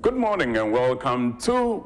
Good morning and welcome to,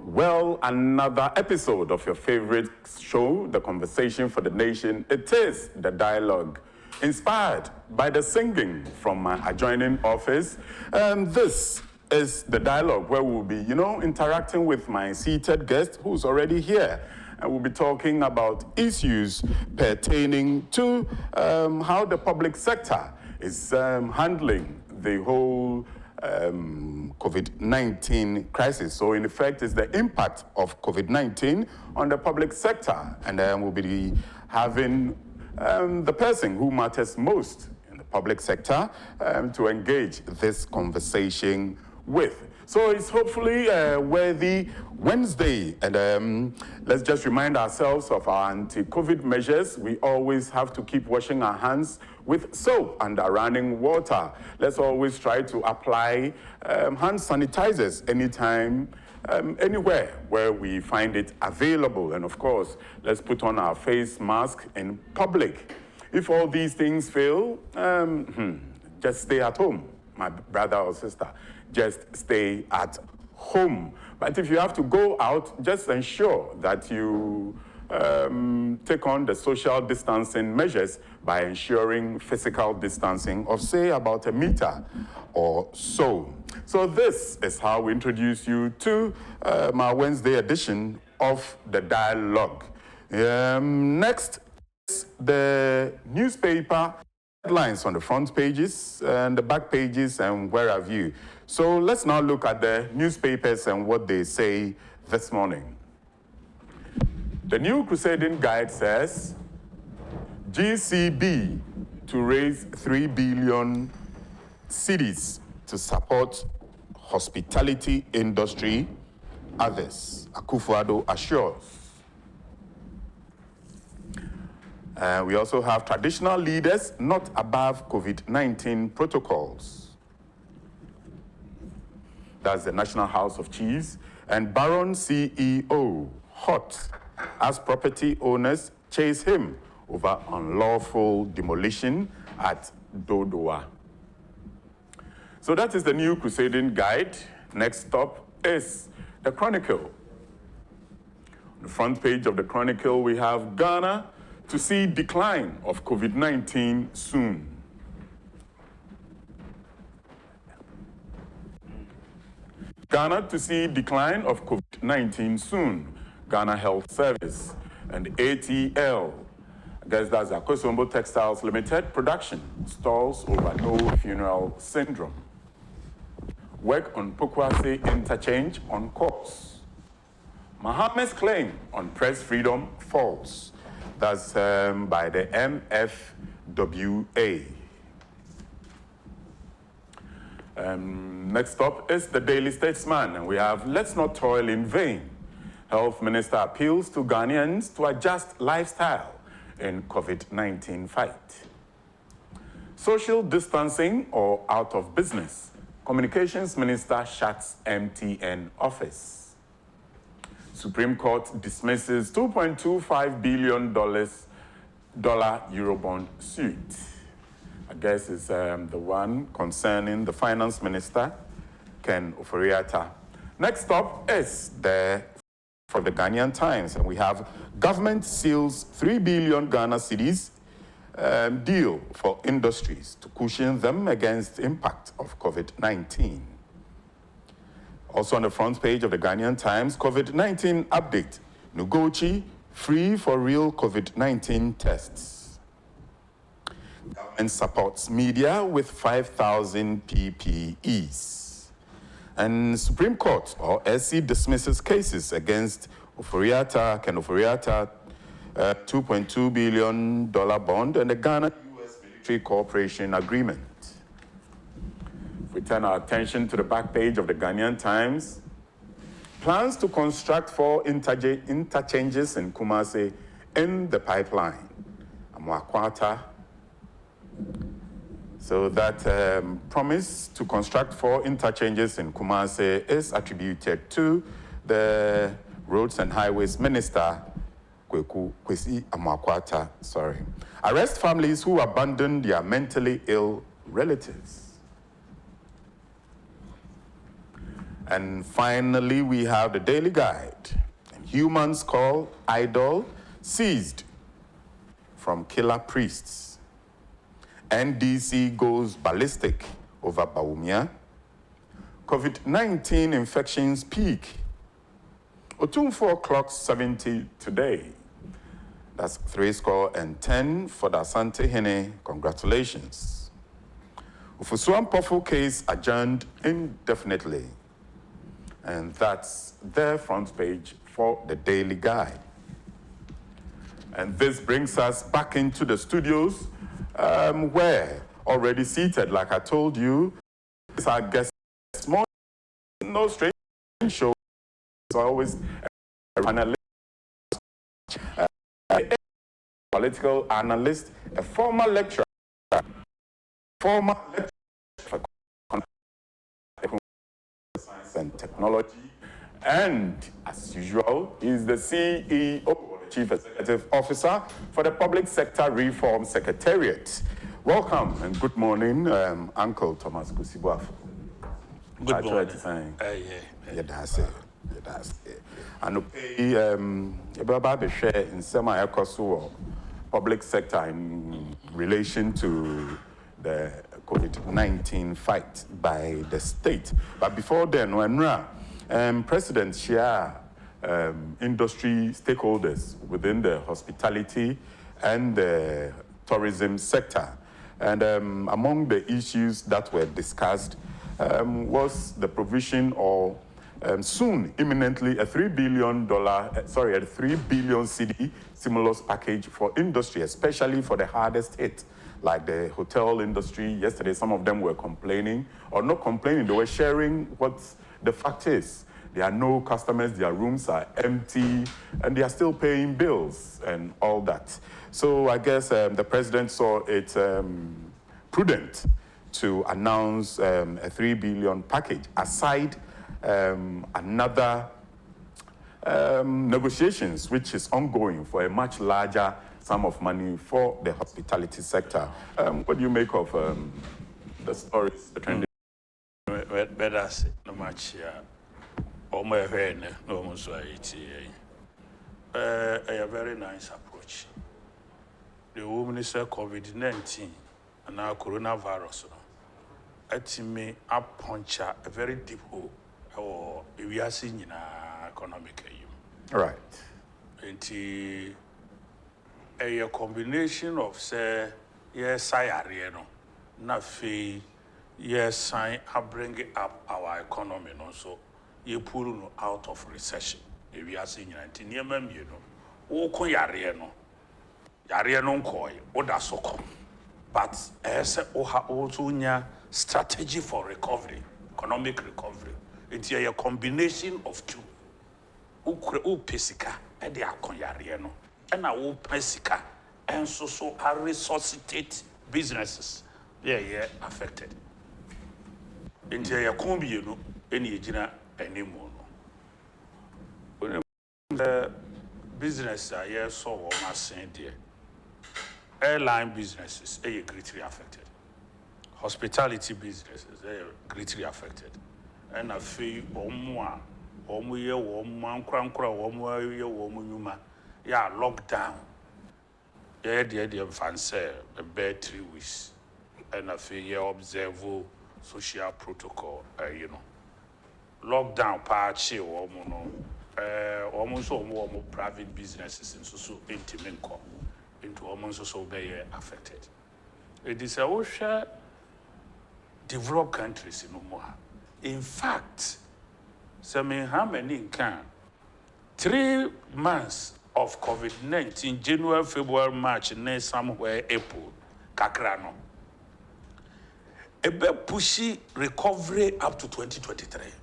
another episode of your favorite show, The Conversation for the Nation. It is The Dialogue, inspired by the singing from my adjoining office. This is The Dialogue, where we'll be, interacting with my seated guest who's already here. And we'll be talking about issues pertaining to how the public sector is handling the whole COVID-19 crisis. So in effect, it's the impact of COVID-19 on the public sector. And then we'll be having the person who matters most in the public sector to engage this conversation with. So it's hopefully a worthy Wednesday. And let's just remind ourselves of our anti-COVID measures. We always have to keep washing our hands with soap and running water. Let's always try to apply hand sanitizers anytime, anywhere where we find it available. And of course, let's put on our face mask in public. If all these things fail, just stay at home, my brother or sister. Just stay at home. But if you have to go out, just ensure that you take on the social distancing measures by ensuring physical distancing of, say, about a meter or so. So this is how we introduce you to my Wednesday edition of The Dialogue. Next is the newspaper headlines on the front pages and the back pages and where have you. So let's now look at the newspapers and what they say this morning. The New Crusading Guide says, GCB to raise 3 billion cedis to support hospitality industry, others, Akufo-Addo assures. We also have traditional leaders not above COVID-19 protocols. That's the National House of Chiefs. And Baron CEO, hot as property owners chase him over unlawful demolition at Dodoa. So that is the New Crusading Guide. Next stop is the Chronicle. On the front page of the Chronicle, we have Ghana to see decline of COVID-19 soon. Ghana to see decline of COVID-19 soon. Ghana Health Service and ATL. I guess that's Akosombo Textiles Limited production stalls over no funeral syndrome. Work on Pokwase interchange on course. Mohammed's claim on press freedom false. That's by the MFWA. Next up is the Daily Statesman, and we have Let's Not Toil in Vain. Health Minister appeals to Ghanaians to adjust lifestyle in COVID-19 fight. Social distancing or out of business. Communications Minister shuts MTN office. Supreme Court dismisses $2.25 billion Eurobond suit. I guess it's the one concerning the Finance Minister, Ken Ofori-Atta. Next up is from the Ghanaian Times, and we have government seals 3 billion Ghana cedis deal for industries to cushion them against impact of COVID-19. Also on the front page of the Ghanaian Times, COVID-19 update. Nugochi, free for real COVID-19 tests. Government supports media with 5,000 PPEs. And Supreme Court, or SC, dismisses cases against Ofori-Atta, Ken Ofori-Atta, $2.2 billion bond, and the Ghana-US Military Cooperation Agreement. If we turn our attention to the back page of the Ghanaian Times, plans to construct 4 interchanges in Kumasi in the pipeline. Amoakwata. So that promise to construct 4 interchanges in Kumasi is attributed to the Roads and Highways Minister, Kusi Amoakwata. Arrest families who abandon their mentally ill relatives. And finally, we have the Daily Guide. And humans call idol seized from killer priests. NDC goes ballistic over Bawumia. COVID-19 infections peak. Otumfuo clocks 70 today. That's 10 for the Asante Hene. Congratulations. Ufusuan Pofo case adjourned indefinitely. And that's their front page for the Daily Guide. And this brings us back into the studios where already seated, like I told you, is our guest this morning. No strange show. It's always an analyst, a political analyst, a former lecturer for science and technology, and as usual, is the CEO, or the Chief Executive Officer for the Public Sector Reform Secretariat. Welcome and good morning, Uncle Thomas Kusi Boafo. Good morning. Yeah, that's it. Yeah, that's it. And about share in semi public sector in relation to the COVID-19 fight by the state. But before then, when President share industry stakeholders within the hospitality and the tourism sector. And among the issues that were discussed was the provision of soon, imminently, a $3 billion CD stimulus package for industry, especially for the hardest hit, like the hotel industry. Yesterday, some of them were complaining, or not complaining, they were sharing what the fact is. There are no customers, their rooms are empty, and they are still paying bills and all that. So I guess the president saw it prudent to announce a $3 billion package aside another negotiations which is ongoing for a much larger sum of money for the hospitality sector. What do you make of the stories, the trending? Better no much a very nice approach. The woman is COVID-19 and now coronavirus. It may puncture a very deep hole or we are seeing in our economic. Right. And a combination of say yes, I na fee yes, I bring up our economy also. You pull out of recession. We are seeing it in Yemen, you know. O Koyariano Koi, Oda Soko. But as also strategy for recovery, economic recovery. It's a combination of two. U pesika, and they are Koyariano. And I will pesika, and so I resuscitate businesses. Yeah, affected. Into a combi, you know, any gina anymore. The business I saw was saying there. Airline businesses are greatly affected. Hospitality businesses are greatly affected. And I feel lockdown. Yeah, fancy a bed 3 weeks. And I feel observe social protocol, you know. Lockdown patch almost more private businesses and so intimate into almost so be affected. It is a developed countries in Umoha. In fact, how many can 3 months of COVID-19, January, February, March, and somewhere April, Kakrano. A bit pushy recovery up to 2023.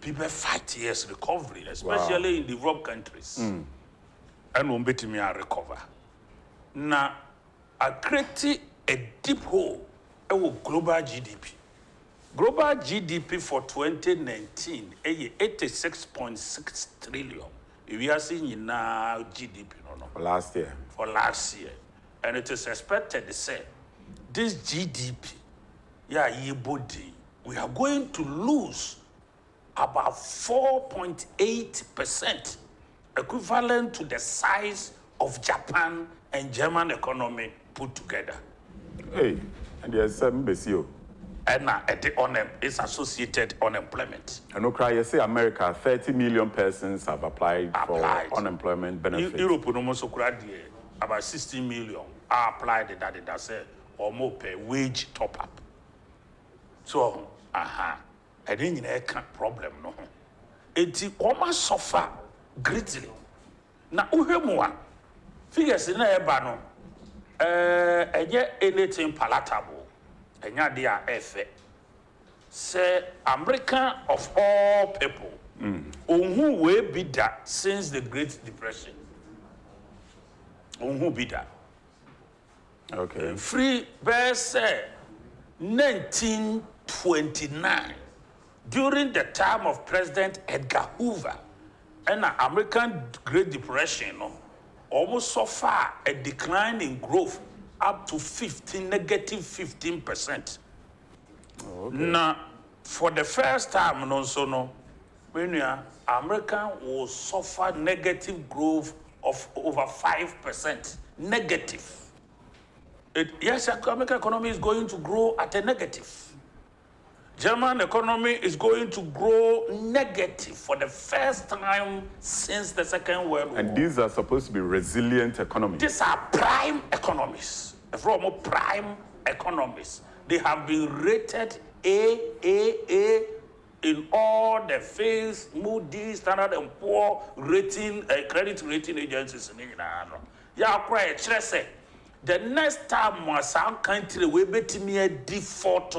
People 5 years recovery, especially in developed countries. And won't bet me a recover. Now, I create a deep hole in global GDP. Global GDP for 2019 is 86.6 trillion. We are seeing now GDP For last year. For last year. And it is expected to say this GDP, we are going to lose about 4.8%, equivalent to the size of Japan and German economy put together. Hey, and there's some besio. And now it's associated unemployment. I know, cry. You say America, 30 million persons have applied. For unemployment benefits. Europe, no more so about 16 million are applied that say or more pay wage top up. So, I didn't have problem no. It's almost suffer greatly. Now, uhemwa figures in a bano, anything palatable, and yadia efe. Say, American of all people, who will be that since the Great Depression. Who be that? Okay. Free verse 1929, during the time of President Edgar Hoover, and the American Great Depression, almost so far a decline in growth up to negative 15%. Okay. Now, for the first time, when America will suffer negative growth of over 5%. Negative. Yes, American economy is going to grow at a negative. German economy is going to grow negative for the first time since the Second World War. And these are supposed to be resilient economies. These are prime economies. From prime economies. They have been rated A in all the Fitch, Moody's, Standard and Poor rating, credit rating agencies. The next time some country will be a default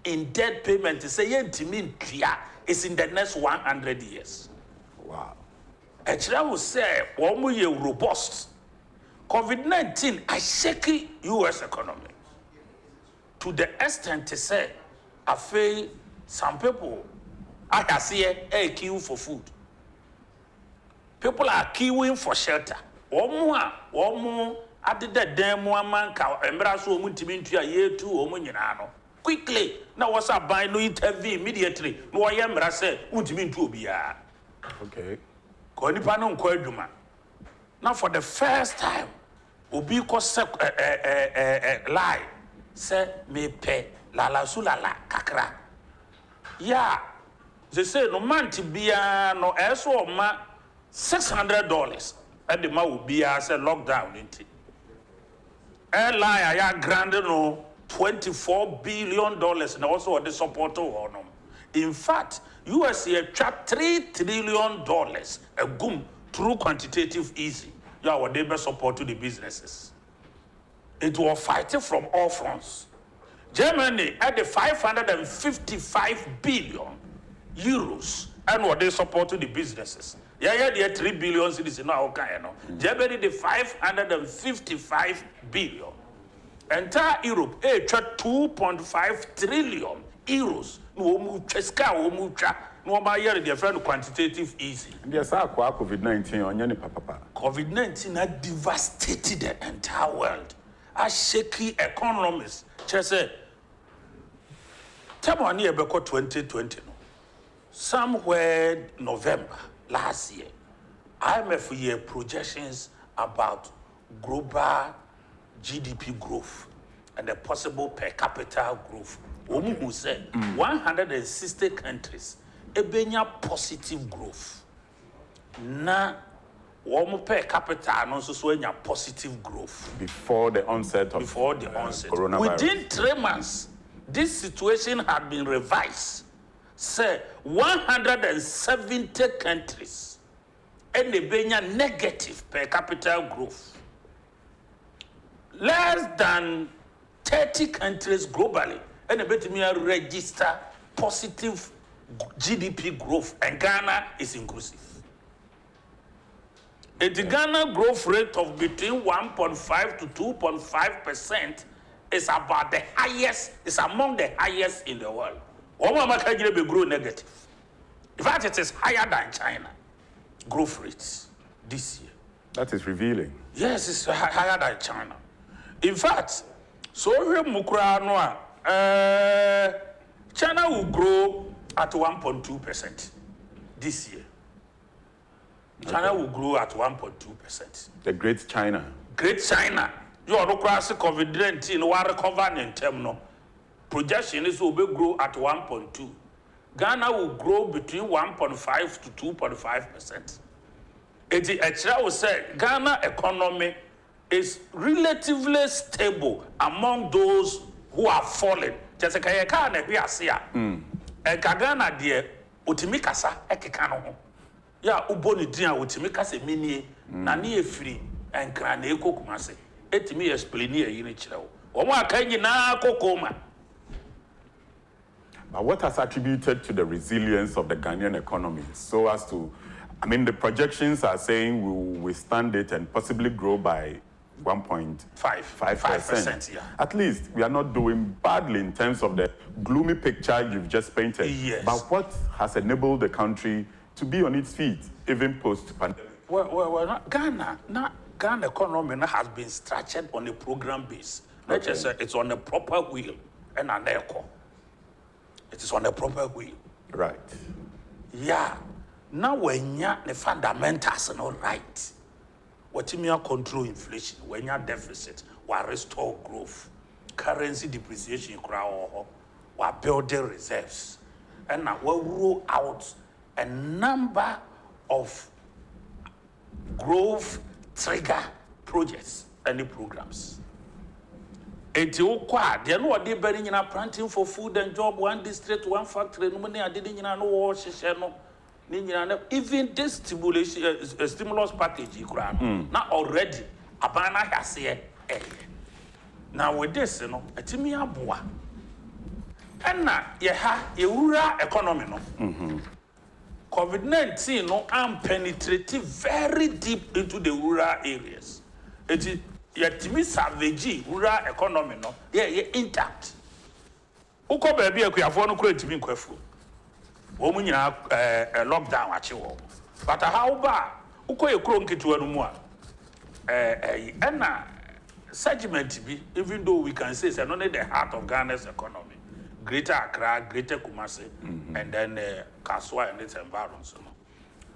in debt payment, say is in the next 100 years. Wow. Actually, I would say, one year robust. COVID-19 a shaky U.S. economy to the extent to say, I feel some people I can see a queue for food. People are queuing for shelter. One more, I did that damn one man, embrace woman to be into a year two, quickly. Now, what's up by no interview immediately? No, I am Rase, won't mean to be a. Okay. Konipano Kwaduma. Now, for the first time, Obi lie, say, me pay, la sulala, kakra. Yeah, they say, no man to be no ass or ma $600. And the man will be as a lockdown in it. Airline, I have granted no $24 billion and also the support of them. In fact, USA trapped $3 trillion a goom through quantitative easing. You are what they best support to the businesses. It was fighting from all fronts. Germany had the 555 billion euros and what they support to the businesses. Yeah, they 3 billion citizens now. Germany the 555 billion. Entire Europe, 2.5 trillion euros. No matter the friend quantitative easy. Yes, I COVID-19 on any papa. COVID-19 had devastated the entire world. A shaky economies. Just say, tell me about 2020. Somewhere November last year, IMF year projections about global GDP growth and the possible per capita growth. Who said 160 countries ebenya positive growth. Na per capita no so positive growth before the onset of coronavirus. Within 3 months, this situation had been revised. Say 170 countries and ebenya negative per capita growth. Less than 30 countries globally and a register positive GDP growth, and Ghana is inclusive. The Ghana growth rate of between 1.5 to 2.5% is about the highest, is among the highest in the world. Omama be grow negative. In fact, it is higher than China growth rates this year. That is revealing. Yes, it's higher than China. In fact, so China will grow at 1.2% this year. China will grow at 1.2%. The Great China. Great China. You are across COVID-19, we recover in term. Projection is will grow at 1.2. Ghana will grow between 1.5 to 2.5%. I will say Ghana economy is relatively stable among those who are falling. Just like I can't be a seer. Ghana dear, utimikasa ekekano. Ya uboni dia utimikasa mini na ni free and crane eko kumase. Etimi explain here in each level. Oma kanyi na kokoma. But what has attributed to the resilience of the Ghanaian economy so as to, I mean, the projections are saying we will withstand it and possibly grow by 1.5%. Yeah. At least we are not doing badly in terms of the gloomy picture you've just painted. Yes. But what has enabled the country to be on its feet, even post-pandemic? Well, Ghana economy has been structured on a program base. Okay. It's on a proper wheel and an echo. It is on a proper wheel. Right. Yeah. Now when you the fundamentals are not right, what you mean control inflation, when you deficit, we restore growth, currency depreciation, we build the reserves, and now we roll out a number of growth trigger projects and programs. They know what they burying in planting for food and job, one district, one factory, no money, I didn't know what even this stimulus package, now already, a banner has here. Now with this, a timia boa. And now, rural economy, COVID-19, penetrated very deep into the rural areas. It is savage rural economy, intact. Uko baby, a create me quefu. Woman, lockdown at you. But how bad? Uko a cronky to a more. Segment, even though we can say it's not the heart of Ghana's economy. Greater Accra, Greater Kumasi, and then Kaswa and its environs.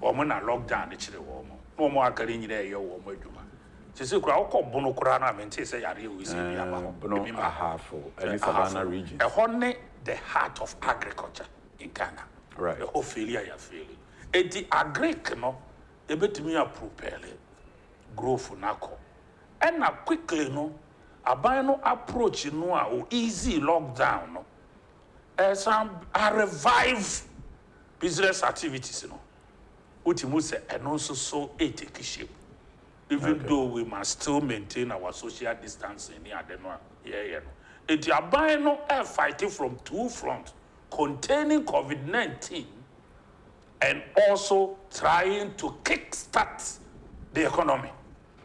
Woman are locked down, it's the woman. No more carrying there, your woman. She crowd called Bonokurana, and say, I really see a Savannah region. A honey, the heart of agriculture in Ghana. Right. The whole failure you're feeling. And the agric, a bit me a propel grow for Nako. And now quickly, a bino approach, easy lockdown, some revive business activities, which you must say, and also so take shape. Even though we must still maintain our social distancing here, it's a bino fighting from two fronts, containing COVID-19 and also trying to kickstart the economy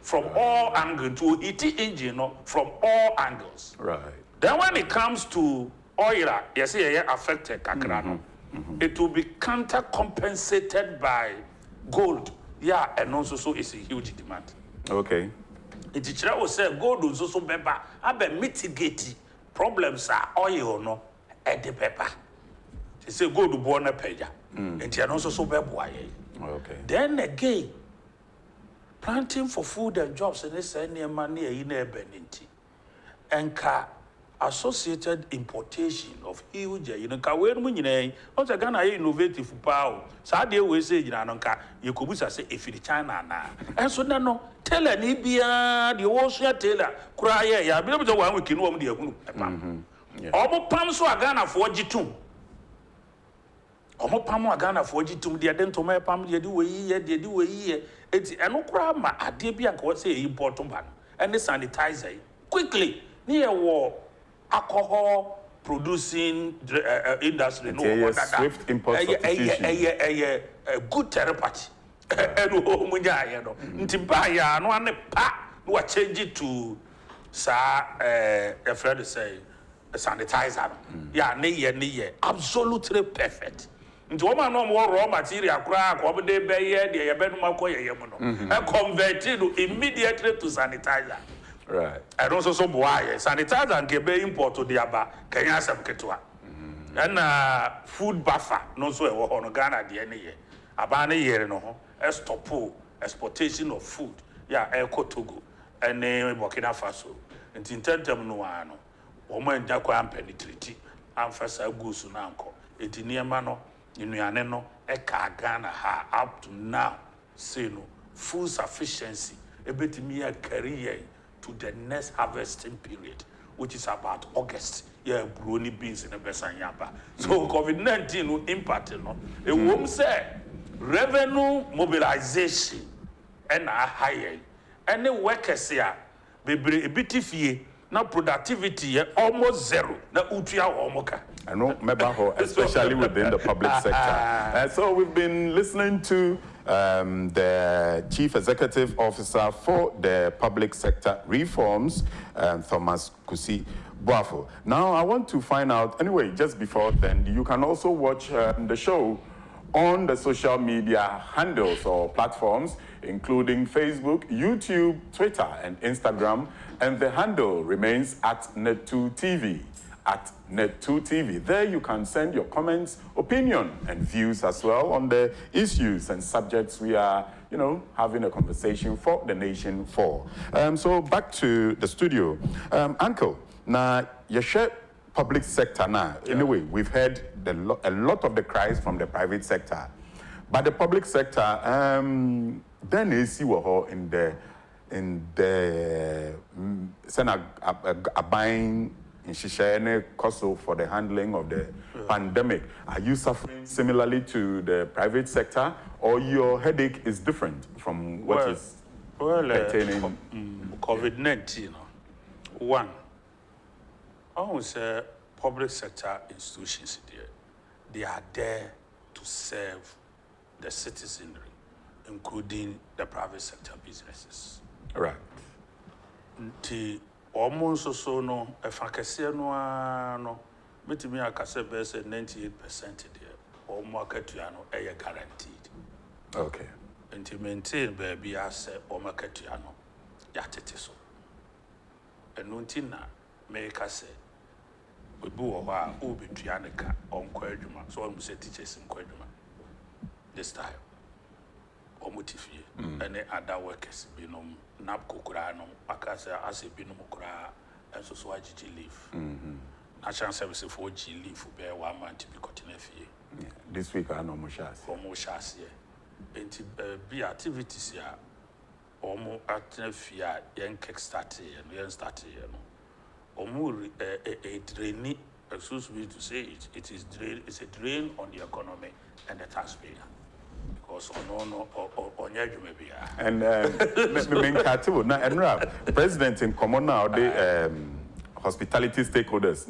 from all angles, to hit the engine from all angles. Right. Then when it comes to oil, affected Kakrano, it will be counter-compensated by gold. Yeah, and also so it's a huge demand. Okay. It is will say gold is also better. I mitigate problems are oil at the pepper. They say gold born a pager. And they are also so better. Okay. Then again, planting for food and jobs and this any money in a benefit. And associated importation of huge, when also Ghana innovative power. So they will say, you could say if it's China now. And so no, tell an Ibia, the Ocean Taylor, cry, yeah, be able to one week in one day. Almost Pam so Ghana for G2. Almost Pam Ghana for G2, the Adento Pam, they do a year. It's an Okrama, a Debian, what say important one, and the sanitizer quickly near war. Alcohol producing industry, no swift import substitution. A good therapy. Ntibaya no ane pa no change it to a friend say a sanitizer. Yeah, ne absolutely perfect. Nti o ma no more raw material kra ko be dey be ye dey be no makoye yem no. And converted immediately to sanitizer. Right. And also so boy sanitizer and kebe import to the aba Kenya sem ketwa. And food buffer, no so on Ghana, the any year. Abana year no, stopo exportation of food, yeah, Eko Togo, and Burkina Faso. And in term no ano, Oman Jakwa penetrity, and Fasa Gusunanko, Etiniamano, Inuaneno, Eka Ghana ha up to now, say no, full sufficiency, a bit mere career to the next harvesting period, which is about August. Yeah, brownie beans in the Besanyaba. So COVID-19 will impact, it won't say revenue mobilization and a higher. Any workers here, a bit fee, now productivity almost zero. Na utia omoka. I know, Mebaho, especially within the public sector. So we've been listening to the Chief Executive Officer for the Public Sector Reforms, Thomas Kusi. Boafo. Now, I want to find out, anyway, just before then, you can also watch the show on the social media handles or platforms, including Facebook, YouTube, Twitter, and Instagram. And the handle remains at Net2TV, at Net2TV. There you can send your comments, opinion, and views as well on the issues and subjects we are, having a conversation for the nation for. So back to the studio. Uncle, now, you share public sector now. Anyway, we've heard a lot of the cries from the private sector. But the public sector, then is see what in the buying in Shishane Koso for the handling of the pandemic. Are you suffering similarly to the private sector, or your headache is different from what is pertaining? COVID-19, one. I would say public sector institutions there, they are there to serve the citizenry, including the private sector businesses. Right. The almost so no, if I can say no, but me I can say best 98% there, or market guaranteed. Okay. And to maintain baby I say or market yatetiso. And nuntina make us say. We do our Ubi Trianica on Quadruma, so I'm say teachers in Quadruma this time. Or Mutifi, and the other workers, Binum, Napco Kurano, Akasa, as a Binum Kura, and so GG leave. National Service for G leave for bear 1 month to be cut in a fee. This week I know Moshas. For Moshas, yeah. And to be activities here, or more active here, young kick started and young started, or more a drain, excuse me to say it, it's a drain on the economy and the taxpayer. Because on your maybe. And President in common now, the hospitality stakeholders,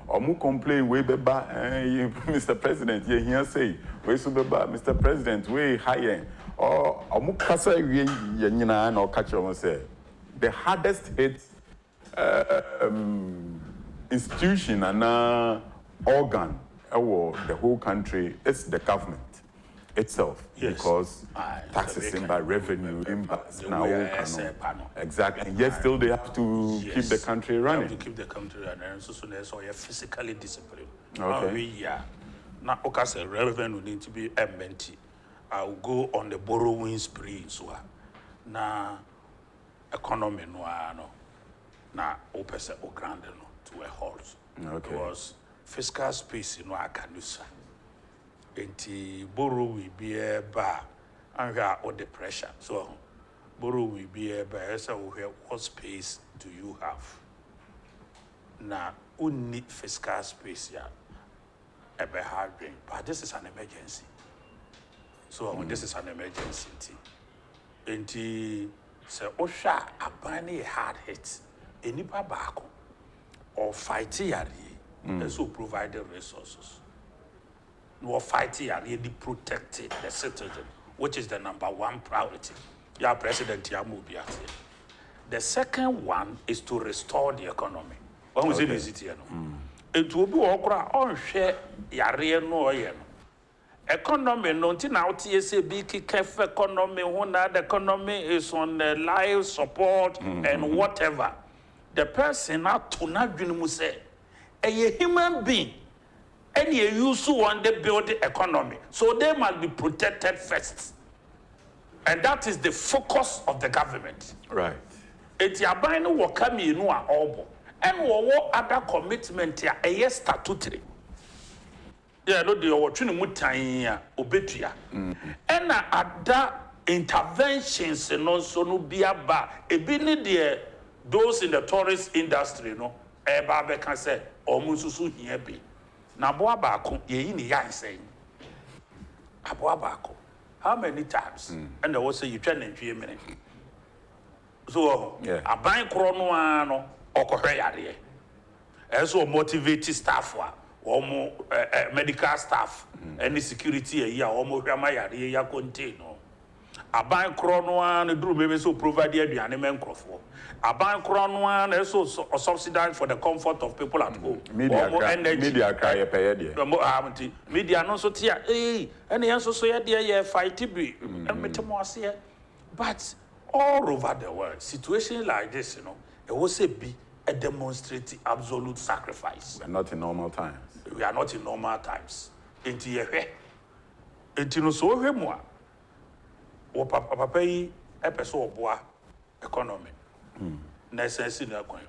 Omu complain way beba, Mr. President, you hear say, we beba, Mr. President, we high or Omu kasa yenina no catch on say the hardest hit institution and organ the whole country is the government itself. Yes. Because taxes in by revenue in by now exactly, and yet still they have to keep the country running. They have to keep the country running, and so you're physically disciplined. Okay. Now okay, revenue need to be empty. I'll go on the borrowing spree so now economy no na opese o grand no to a halt. Okay. Because fiscal space no akanusa. Enti borrow will be a bar and all the pressure. So borrow will be a bar. So what space do you have? Now we need fiscal space here. A hard drink, but this is an emergency. So this is an emergency. Enti say Osha abani hard hit. Enipa baako or fight yari, also provide the resources. No fight yari, they protect the citizen, which is the #1 priority. Yeah, President Yamubi. The second one is to restore the economy. When we say visit here, it will be okra on share yari no yen. Economy no tin out TSAB kef economy when the economy is on the life support and whatever. The person out to not say a human being any use on the build the economy. So they must be protected first. And that is the focus of the government. Right. It's a buying what come in obo. And what other commitment ya a yes statutory. Yeah, no, the opportunity mutanya obetia. And other interventions and also no be about a bini there those in the tourist industry, no, Babe can say, or Mususu here be. Na Boabako, ye in the yan saying, Aboabako, how many times? And I will say you turn in 3 minutes. So, a bank chrono or Korea, as well motivated staff, or more medical staff, any security a year, or more Ramaya, contain. Aban krono and do maybe so provide the animal crop. Aban krono and also subsidized for the comfort of people at home. Media cry media no so tia and the answer so yeah fight be but all over the world situation like this, you know, it will say be a demonstrative absolute sacrifice. We're not in normal times. We are not in normal times. Into no so more. O papa yi epeso oboa economy na sense na kwan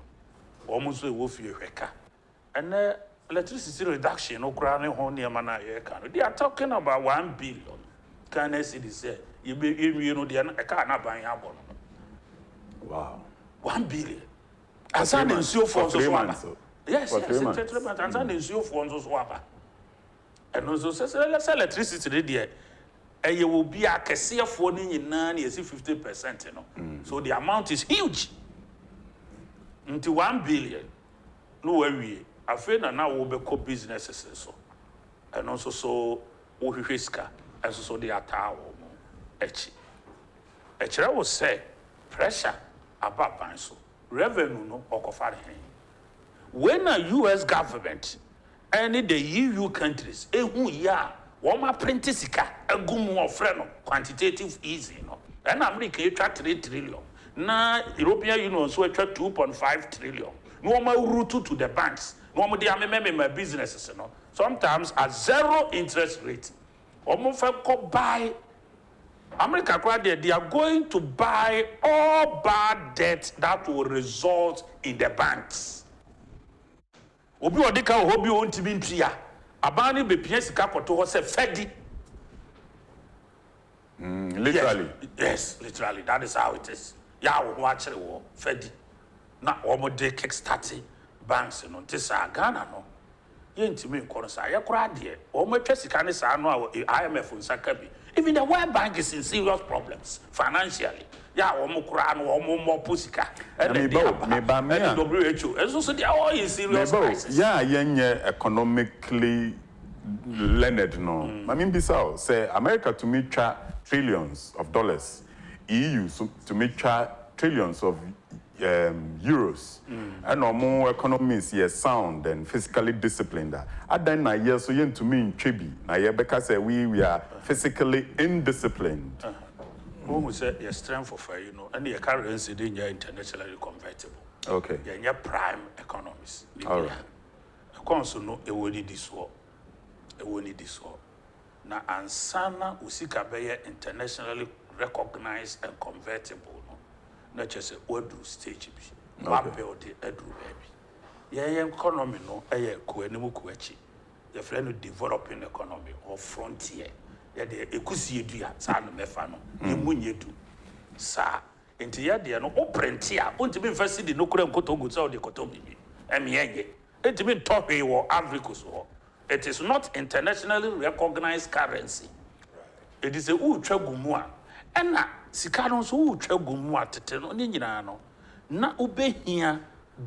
o mo so e wo fie hweka and electricity reduction no kra ne ho ne ma na ye ka no they are talking about 1 billion can cedi say you no de na e ka na ban ya bo no. Wow. 1 billion asan nsuo for so aba yes settlement asan nsuo for so aba and also say electricity there you will be a cashier for ni 50%, you know. So the amount is huge. Into 1 billion. No worry. I feel that now we'll be businesses so. And also so we risk and so the attack I will say pressure about banso. Revenue no okofare. When a US government and the EU countries, Woma print sika agum of friend quantitative easy no. And America try 3 trillion. Na European Union so try 2.5 trillion. No more route to the banks. No more my businesses, you know. Sometimes at 0 interest rate. Almost buy America they are going to buy all bad debt that will result in the banks. Obi odika obi ontimi ntria. Abani be piensika koto ho se fedi. Literally. Yes, literally. That is how it is. Ya wo actually wo fedi. Na omo de kickstart banks no tisa Ghana no. Ye ntimi nko no sa ye kura de. Omo atwa sika ne sa no IMF nsaka bi. Even the World Bank is in serious problems financially. Ya omo kura no omo mo pusika. And the WHO. And so they are all in serious crisis. Yeah, yenye economically learned no. I mean bisao say America to meet trillions of dollars. EU to meet trillions of euros. And more economies here sound and fiscally disciplined. At then na year so yen to mean tribi. Na year because we are physically indisciplined. When we say your strength of you know, and your currency then you're internationally convertible. Okay. You're prime economies. All right. So no, it will need this war. It will need this war. Now, ansana usika be internationally recognized and convertible. No, not just a word stage be. What build the edu baby. Yeah, economy no, kuenimu kuechi. Your friend developing economy or frontier. Yeah, the Kusi do ya, San Mefano, Yemunye do. Sa, into ya dear no oprentia, won't be first the no current koto goods out the kotobi. Emiye. It mean top or Africa's war. It is not internationally recognized currency. It is a uchagumua. And na Sikanos uchagumua teteno ninjano. Na ube here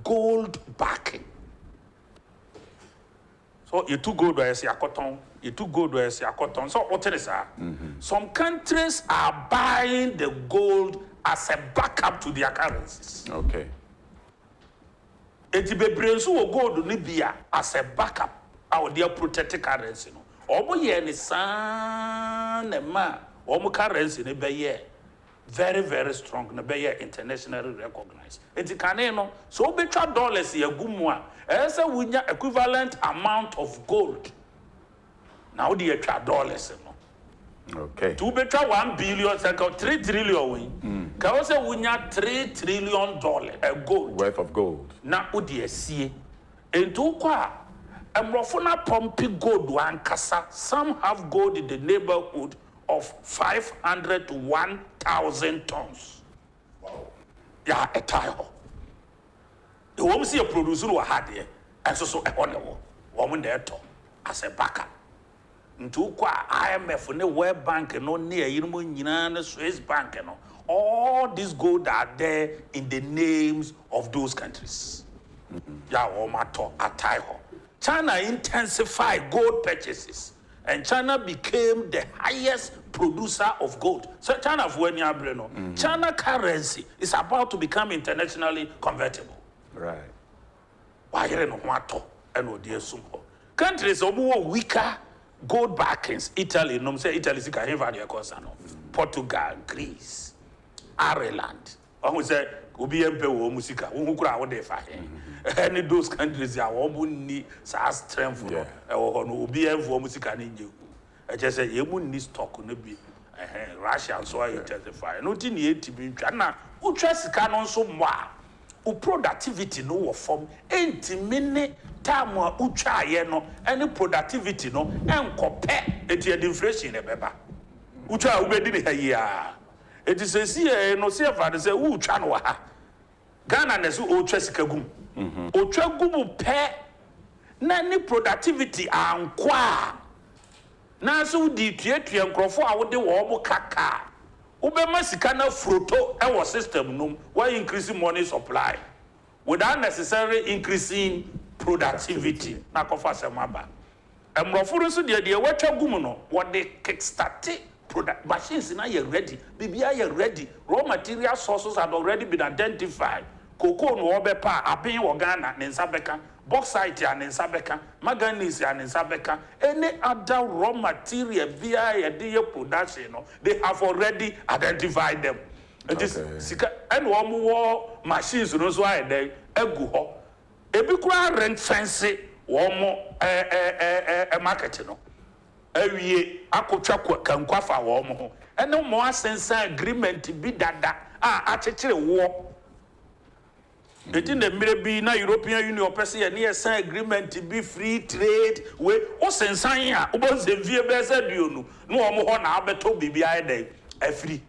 gold backing. So you too gold where you cotton. You too gold where you cotton. So what is that? Some countries are buying the gold as a backup to their currencies. Okay. Eti bebrenso wo gold ni bia as a backup our their protected currency no. Omo ye ni san na ma omo currency ni be ye very very strong na be ye internationally recognized. Eti kane no so betwa dollars ye gumu a ese wunya equivalent amount of gold Now the extra dollars no. Okay. To better 1 billion, 3 trillion win. Can also win $3 trillion gold Worth of gold. Now udi see. Into kwa Emrofuna pumpy gold one kasa. Some have gold in the neighborhood of 500 to 1,000 tons. Wow. Yeah, a tile. The woman see a producer who had here, and so a honorable woman there to as a backup. Into kwa IMF and the World Bank and no near the Swiss Bank and all these gold are there in the names of those countries. Yeah, womato a tile. China intensified gold purchases, and China became the highest producer of gold. So China China currency is about to become internationally convertible. Right. Why you no matter and no dear sumpo. Countries obu weaker gold backings. Italy, no say Italy sika heva dia kosano. Portugal, Greece, Ireland. Who say obi empe wo musika. Who kura wo dey fa he. Any those countries ya wo ni sa strength no. No obi emfo musika ni nje. I just say you ni stock no bi. Russia so I intensify. No tin ye tibi twa na utwa sika no nso mo a o productivity no wo form entimi time a utwa ye no any productivity no enkope eti the inflation e beba utwa ubedi ni hayi a eti se sie no se fa de se utwa no ha Ghana na so utwa sika gum utwa gum pe na ni productivity ankwa na so di tuatua nkrofo a wo de wo mo kaka Ubema sikana fruto our system no why increasing money supply without necessarily increasing productivity na kofa semaba emrofuru so de watwa gum no what they kickstart product machines na you ready bibia you ready raw material sources had already been identified cocoa no obepa abin wo Ghana ne nsabeka bauxite and nsabeka manganese and nsabeka any other raw material via the production no they have already identified them it is sika and one more machines no so I dey egu ho ebi kura rent fence one more market no awie akotwa kankwafa wo mo ho ene mo asensa agreement bi dada a achechire wo it in the mirror na European Union person near sign agreement be free trade we o sensan ya o bon se vie be se duonu no o mo ho na abeto bibia dey free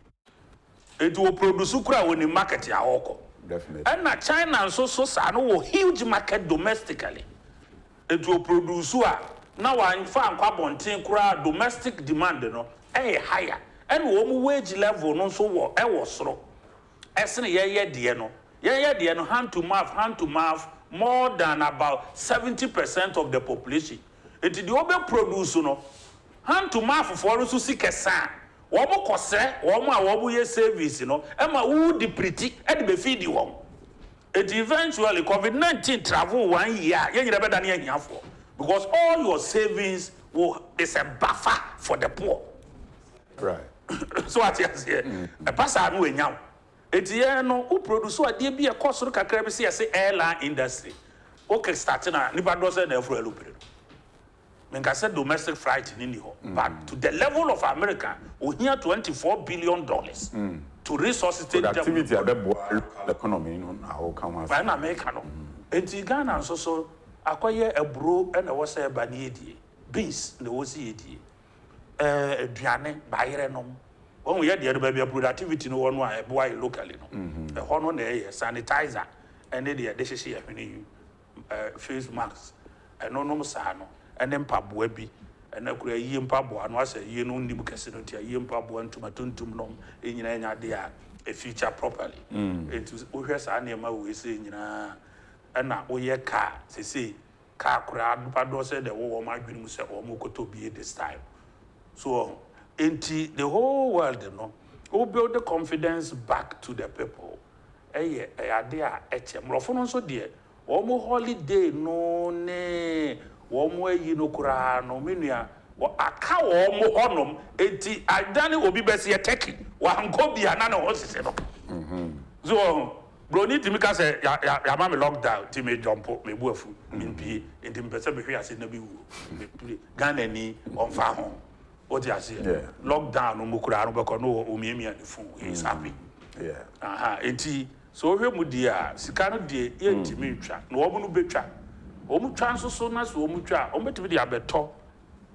it will produce kura woni market ya hoko definitely and na China so sa no wo huge market domestically it will produce na wan fa nkwa bonten kura domestic demand no higher and wo wage level no so wo soro esene ye de no yeah, hand to mouth, more than about 70% of the population. It is the over produce, no hand to mouth for us to seek a son. Womo kose, womo ye service, Emma who the pretty and be feed you. It eventually COVID-19 travel 1 year, you better than here for because all your savings is a buffer for the poor. Right. So what you say? A pastor no nyam. Etiye no who produce what dey be a cost so kakra be say airline industry. Okay, starting na nipa do say na fro elopre. Men ka say domestic flight ni ni ho. But to the level of America, we hear $24 billion to resuscitate productivity abebo local economy no na how come as. By na America no. Enti Ghana so akoye ebro na wo say ba na edie. Beans na wo say edie. Aduane bayere no. When we had the other productivity no one why boy locally no the hono na sanitizer and the dishes here face masks and no sa no and then paboa bi and akura yi mpaboa no asa yi no ndim kese no tia yi mpaboa ntuma tuntum no enyina nya de a feature properly it ohwe sa na ma we say nyina na oye car say car kura do say the wo ma adwene say o mo koto bi this time so into the whole world, who build the confidence back to the people. They are Mrofono so dear. Omo holiday no ne. Omo kura no minia. Aka omo honum. Eti adani obi besi ya teki. Wahango bi anana hosi seno. So Bro, need to make us say, ya mama lockdown, to me jump up, me Boafo, me pay, and the person be here, I say, no be who, Ghana ni, on farm. What you say? Yeah. Lockdown, no mukura, no bako no, umimi and the phone, he's happy. Yeah. Enti, so we mudia, sikano de, enti mincha, no omu becha, omu chanso so na so omu cha, omu beti di abeto.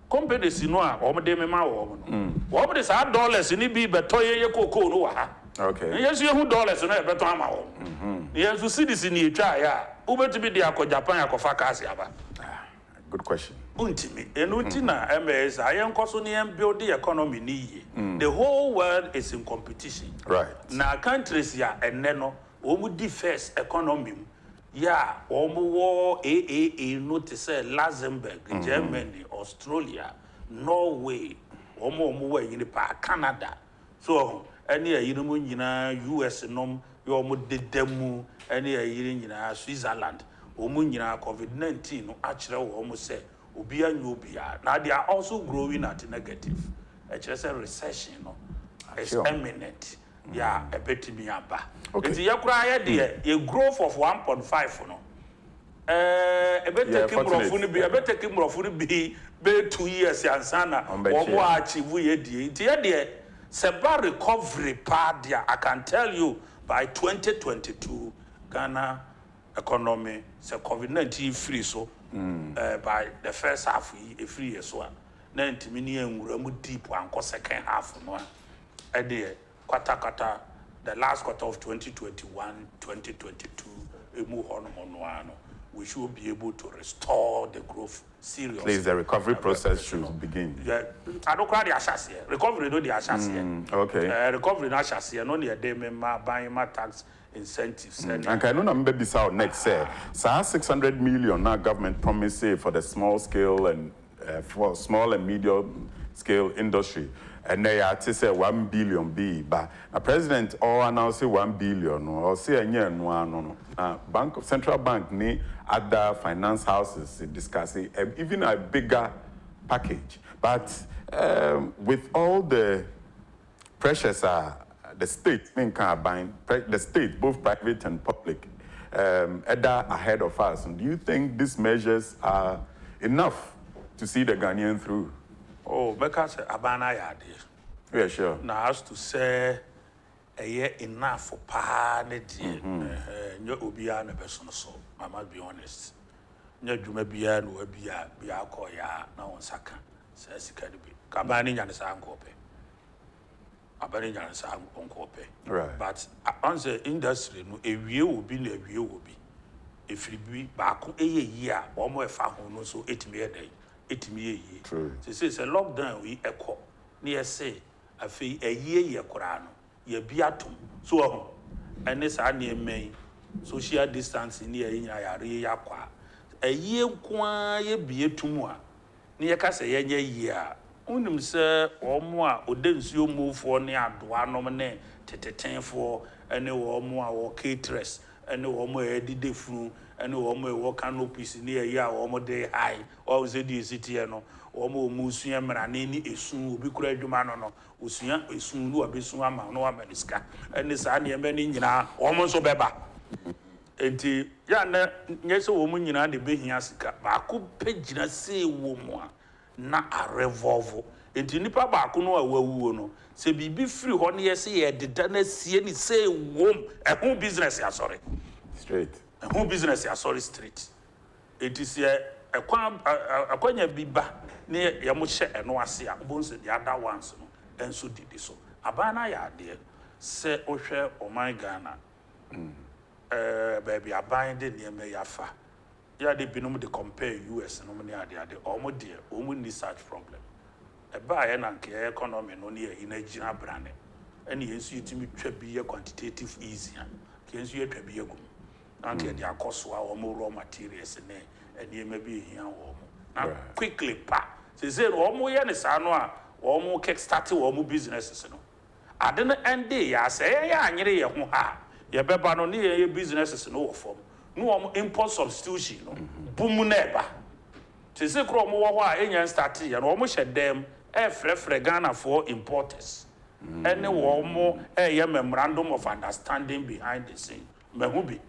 Company si no a, omu de me ma omu no. Omu de sa dollars ni bi beto ye koko no wa ha. Okay. Yes, you who dollars no e beto ama omu. Yes, you see this ni twa ya, ubeti bi di akọ Japan akọfa kasi aba. Good question. Untimi, enuti na MS, ayen koso ni build the economy ni ye. The whole world is in competition. Right. Na countries ya eneno, omu di first economy ya omu wo AAA no te say Luxembourg, Germany, Australia, Norway, omu wo yini pa Canada. So any yini mu nyina US nom yo omu dedemu, any yini nyina Switzerland, omu nyina COVID-19 no actually omu say Obia Nubia. Now they are also growing at negative. It's just a recession, no? It's imminent. Yeah, a bit me aba. It's a cry a growth of 1.5, no? A bit taking Rofuni be a bit taking Rofuni be 2 years, Yansana, or more achieve we dear. Seba recovery part, I can tell you by 2022, Ghana economy, so COVID-19 free so. By the first half a free year so then to me deep one second half no a day quarter the last quarter of 2021 2022 we should be able to restore the growth seriously. Please, the recovery process should begin. Yeah, I don't cry the ashes here. Recovery no the ashes here. Okay. Recovery no ashes here. No near them buying my tax incentives. And can you know this out next say? So 600 million now government promise for the small scale and for small and medium scale industry. And they are to say 1 billion B, but a president or announce 1 billion or say a year no. Bank of Central Bank ni other finance houses discussing even a bigger package. But with all the pressures the state the state, both private and public, ahead of us. And do you think these measures are enough to see the Ghanaian through? Oh, because Abana yadi. Yeah, sure. Now, as to say, a year enough for parnity, no Obiana person so, I must be honest. No Jumabian will be a koya, no one saka, says he can be. Cabani and his uncle pay. Abani and his uncle pay. Right. But on the industry, a view will be a view will be. If you be back a year, or more far no so 8 me a day. 8 me a year. True. This is a lockdown we echo. Near say, a year kurano, ye beatum. So, and this are near May. Social distancing near in Yakwa. A year qua ye be to more. Near Cassa year. Unum sir, or more, or didn't you move for near Duanomane, Tete for any or more or caterers, and no more eddy flu, and no more walk canopies near ya or more day high, or the city, or more museum and any soon will be great man, Usia, soon will be soon no America, and this any many almost so beba. Enti ya yes woman you know the be hiasika ba ko pagina say woman na a revolve enti nipa ba ko no awuo no se bibi free ho ne yes ye deda na sie ni say wom e ho business ya sorry Straight. E ho business ya sorry straight enti se akwanya biba ne ye mo hye eno ase a bo nse the other ones no enso didi so abana ya de se ohwe o my Ghana baby, I bind the near me yafa. Yeah, they be no to compare US and no money the almost dear, only such problem. A buy and economy no near in a gina brand. And yes, you to me be a quantitative easier. Can you be a good? Until their cost or more raw materials and you may be here or now quickly pa. They say, almost any sanoa, almost kick starting or more businesses. I didn't end day, I say, yeah, I need a ye beba no ne ye businesses no form no import substitution no boom neba te se kro mo wo a enyan start ye no mo hye dem frefre Ghana for importers ene wo mo ye memorandum of understanding behind the scene Mahubi.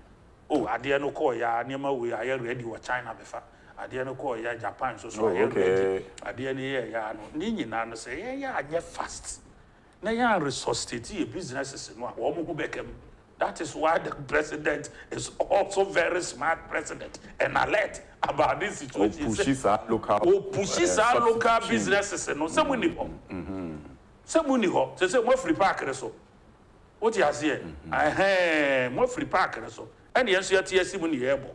Oh, adeɛ no call ya nneɛma we are ready wa China befa. Adeɛ no call ya Japan so ready. Adeɛ no ya no. Ni nyina no say ya anye fast. Na ya resuscitate your businesses no a wo mo bekem. That is why the president is also very smart president and alert about this situation. Pushes our local local businesses no say money ho. Say money ho. Say mo free park so. What you say? Mo free park so. And the answer to yes, money ebo.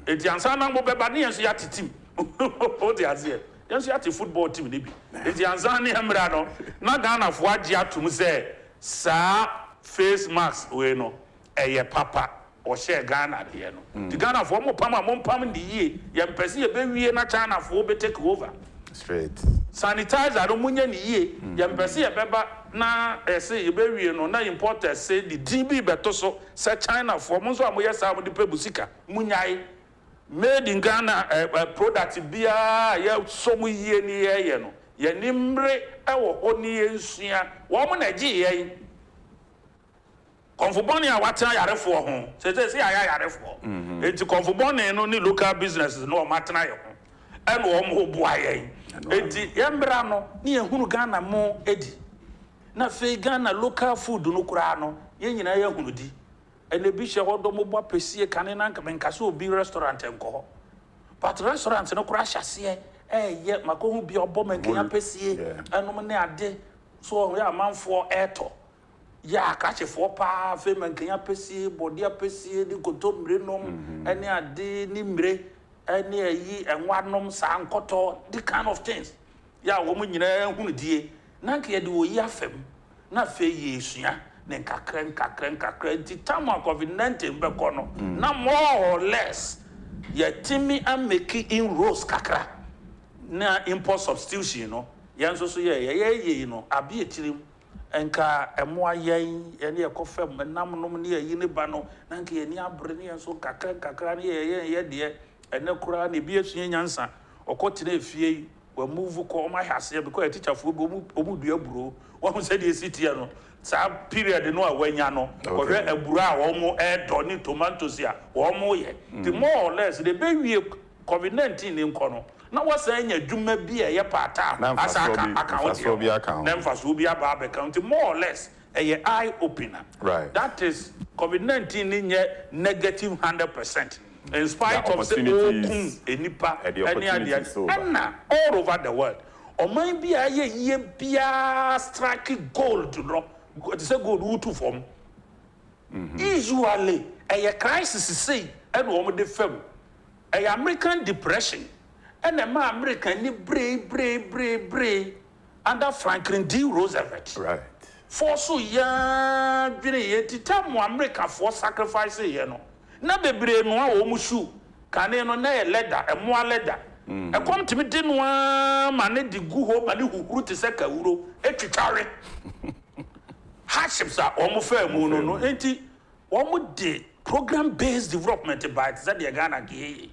Eti ansa na mo beba ne answer to team. What you say? Answer to football team ni bi. Eti ansa ne emra no. Na Ghana fo agi atum say sa face mask we no. Eye papa o share Ghana de no. The Ghana fo mo pam ndi ye. Ye mpese ye be wie na China fo be take over. Straight. Sanitizer no munya ni ye. Ye mpese ye beba na say ye be wie no na importers say the DB beto so say China for mo so amoye sa mo de pebusika munyai made in Ghana product bia ye so mu ye ni ye no ye nimre e wo ho ni ensua wo mo na gi ye konfuboni a wata yarefo ho say aya yarefo enti konfuboni no ni local businesses no matena ye ho e no wo mo bua ye enti yembra no ni ehunu Ghana mo edi na fe Ghana local food no kura no ye nyina ye hunu di ene bi hye hodo mo bua pesie kane na nka menkase obi restaurant enko but restaurant no kura hyase ye makohu bi obo menkanya pesie enom ne ade so ya manfo eto ya akachefo pa fe menkanya pesie body pesie di kotomre nom ene ade ni mre ene ayi enwanom sa nkoto the kind of things ya wo mo nyina hunu die na nke ye de wo yi afem na fe yesua ne nkakra di time of COVID-19 be kono na more or less ye timi am make inroads kakra na import substitution no ye so ye no abi etirim enka emoa yen ne ekofem nam nom ne yi ne ba no na nke ye ni abre ne so kakra ne ye de ene kura ne bi esua nyansa okotire efie we move ko ma hase because teacher fo omu dua buro wo say the city no sa period no a wanya no ko hwe aburo a wo mo do ni tomatoes a wo mo ye the more or less the be wie COVID-19 ni nko no na wasa anya dwuma bi a ye pata asaka account na mfaso bi aba account more or less eye opener right that is COVID-19 ni nye negative 100%. In spite of the enipa and all over the world. Or maybe I ye bia strike gold to drop. It's a good wood to form. Usually, a crisis is say, and woman the film. A American depression and a American ni brave under Franklin D. Roosevelt. Right. For so young, time America for sacrifice, you know. Na bebre no a wo mushu kane no na ye leather emoa leather e kom timi di no ma ne di gu ho ma ne huhuru te se kawuro etwitware hardships a wo mo fa mu no enti wo mo de program based development by that the Ghana ge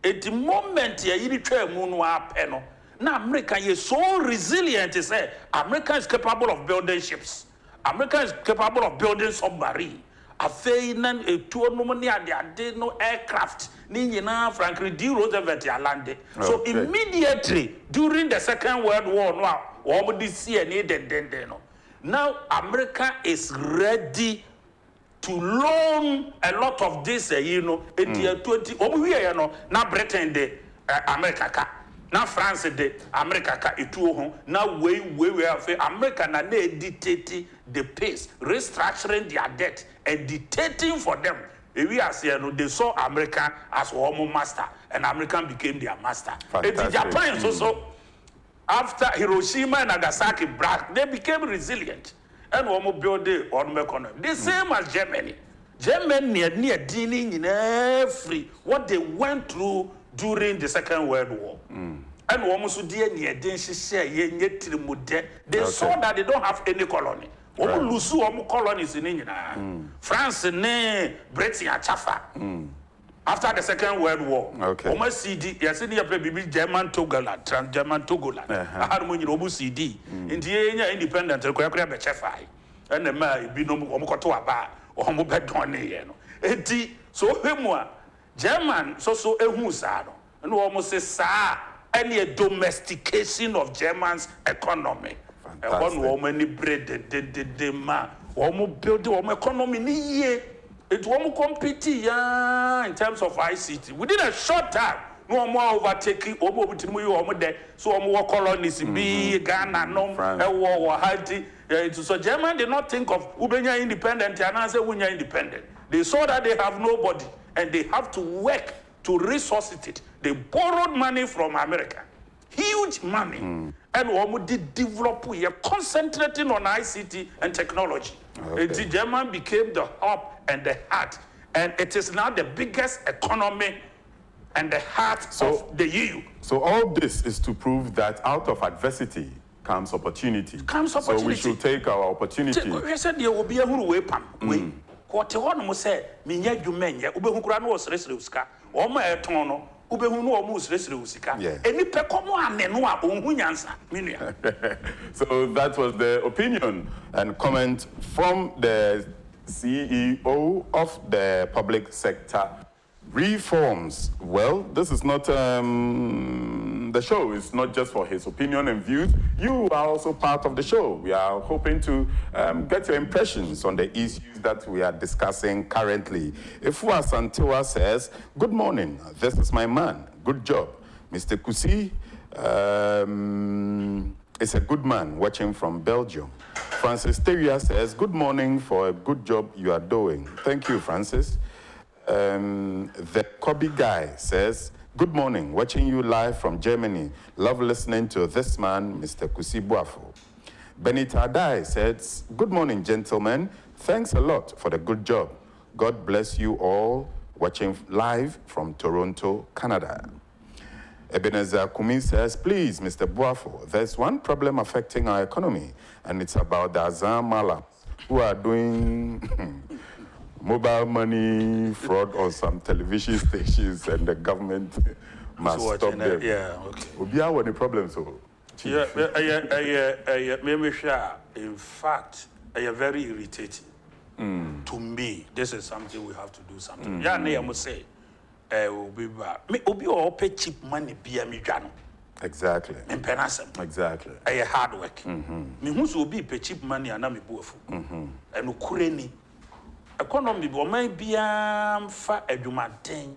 enti moment ya yiri twa mu no apɛ no na America ye so resilient say America is capable of building ships, America is capable of building submarine. Afei nan etuo no ne ade no aircraft ni nyina Franklin D. Roosevelt ya landed. So immediately during the Second World War no wo di see ni den no. Now America is ready to loan a lot of this in year 20 omuhwe no na Britain de America ka na France de America ka etuo ho na we afei America na dictate the pace, restructuring their debt and dictating for them. We are saying they saw America as one master, and American became their master. And Japan also, after Hiroshima and Nagasaki, they became resilient and one build the economy. The same as Germany. Germany near dealing in every what they went through during the Second World War. And almost dear near they saw that they don't have any colony. Lose colonies in England. France ne Britain achafa. After the Second World War, almost CD, yes, in your German Togoland, Trans-German Togoland. I had when you CD. In the independent, and the man be no Mokotoaba or Homobedone. eti so hemu a German so ehu saa no and almost say sa any a domestication of German's economy. And one woman ni bread the man one build one economy ni ye it one compete ya in terms of ICT within a short time no more overtaking obo bitimu you there so more colonies be Ghana no war Haiti so German did not think of ubenya independent and answer unya independent. They saw that they have nobody and they have to work to resuscitate. They borrowed money from America, huge money, and what did develop here, concentrating on ICT and technology. Okay. The German became the hub and the heart, and it is now the biggest economy and the heart of the EU. So all this is to prove that out of adversity comes opportunity. So we should take our opportunity. We said there will be a way. What one say, Minya Jumenya, Ubehukura no Sresre Uska, or my Tono, Ubehu no Mus Resre Usika, any Pecomo and Nenua, Unyansa, Minia. So that was the opinion and comment from the CEO of the public sector reforms. Well, this is not the show is not just for his opinion and views. You are also part of the show. We are hoping to get your impressions on the issues that we are discussing currently. Ifua Santiwa says, good morning, this is my man, good job. Mr. Kusi is a good man watching from Belgium. Francis Teria says, good morning for a good job you are doing. Thank you, Francis. The Kobe guy says, good morning, watching you live from Germany. Love listening to this man, Mr. Kusi Boafo. Benita Adai says, good morning, gentlemen. Thanks a lot for the good job. God bless you all watching live from Toronto, Canada. Ebenezer Kumi says, please, Mr. Boafo, there's one problem affecting our economy, and it's about the Azam Malams who are doing mobile money fraud on some television stations, and the government must stop them. Yeah, okay. Obia, what the problem so? Yeah, in fact, very irritating. To me, this is something we have to do something. Yeah, I must say, Obi or pay cheap money, be a mijano. Exactly. In Penasem. Exactly. A hard work. Me who's will be pay cheap money and I'm a Boafo. And Ukureni. Economy bo may be fa edumaten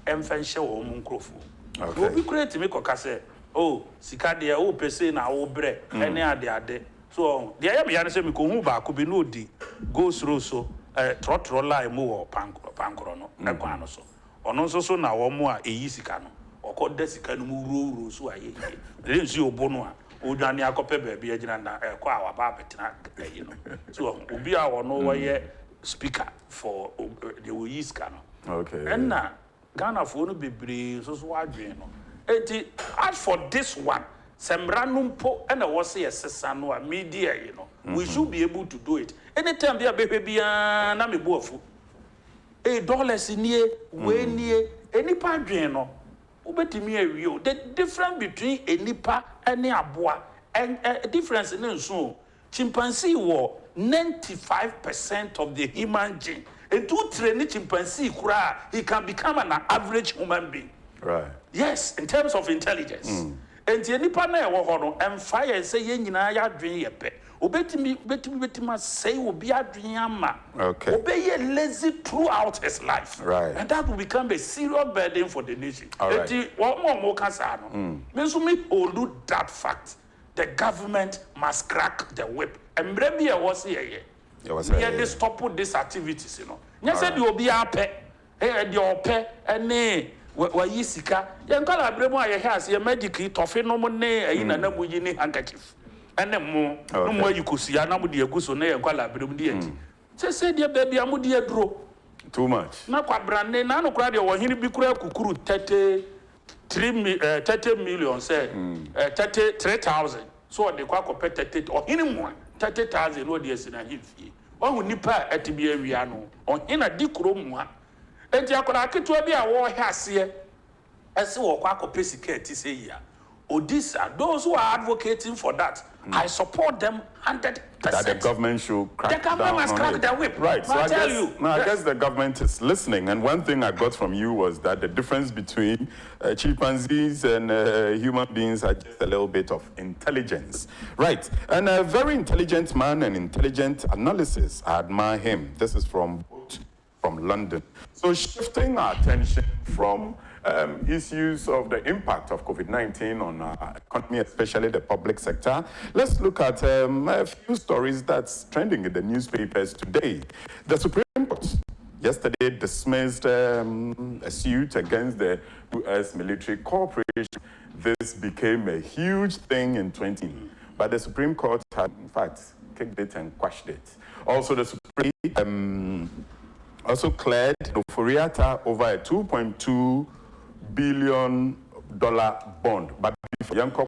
emfenhye wo munkrofo obi create me kokase oh sika de o pese na wo bre ene ade so de ya me ya se me ko hu ba ko bi no di go through so trotro line mo wo pankro no ekwan no so ono so na wo mo a eyi sika no okoda sika no mu roro so aye re nsi obo no a odwane akope ba bia gina na kwa awaba betina ayi no so obi a wono woye speaker for the Wiska no okay and na Ghana for no bebre so adwen no enti as for this one semra no mpo and was say sesa no a media you know we should be able to do it anytime bia behwe bia na me Boafo $8 nie we nie enipa adwen no ubetimi awio the difference between enipa and aboa and difference in so chimpanzee war 95% of the human gene and to train chimpanzee kura he can become an average human being right yes in terms of intelligence and enipa na e wo ho no and fire say ye nyina ya dwen ye pe obetimi say obi adwen ama okay obey lazy throughout his life right and that will become a serious burden for the nation enti one more kasa no me so me hold that fact the government must crack the whip and maybe e was here they stop these activities you know nya say the obi ape the ope ene wa yisika ye nkala bremu aye has ye magic tofe no mo ne ayi na na muyi ni handkerchief ene mo no mo ayikusi ya na mo de aguso na ye nkala bremu de ati say the baby amudi aduro too much na kwa brande na no kura de wo hini bi kura kukuru 30 million say 33,000 so they kwa kopet 30 o hini mo 30,000 no de asina hifie ohu nipa atibia wia no o hina di kuro mu a enti akora aketo bi a wo hase ese wo kwa kopet sika ti say ya odisa those who are advocating for that I support them 100%. That the government should crack down. The government must on crack it. their whip. Right. So I Yes. guess the government is listening. And one thing I got from you was that the difference between chimpanzees and human beings are just a little bit of intelligence. Right. And a very intelligent man and intelligent analysis. I admire him. This is from London. So shifting our attention from issues of the impact of COVID-19 on our economy, especially the public sector, let's look at a few stories that's trending in the newspapers today. The Supreme Court yesterday dismissed a suit against the U.S. military corporation. This became a huge thing in 2020, but the Supreme Court had, in fact, kicked it and quashed it. Also, the Supreme also cleared Noforiata over a $2.2 billion bond. But before Yanko,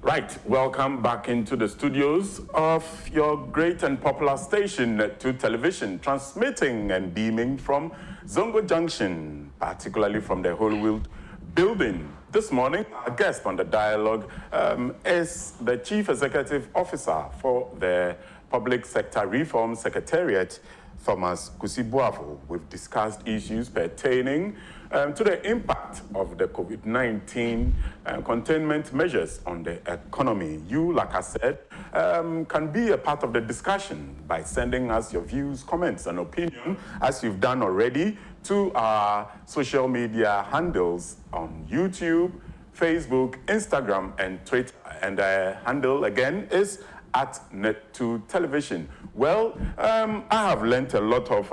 right, welcome back into the studios of your great and popular station, to television, transmitting and beaming from Zongo Junction, particularly from the Hollywood building. This morning, our guest on the dialogue is the Chief Executive Officer for the Public Sector Reform Secretariat, Thomas Kusi Boafo. We've discussed issues pertaining to the impact of the COVID-19 containment measures on the economy. You, like I said, can be a part of the discussion by sending us your views, comments, and opinion, as you've done already, to our social media handles on YouTube, Facebook, Instagram, and Twitter. And the handle, again, is @Net2 Television. Well, I have learned a lot of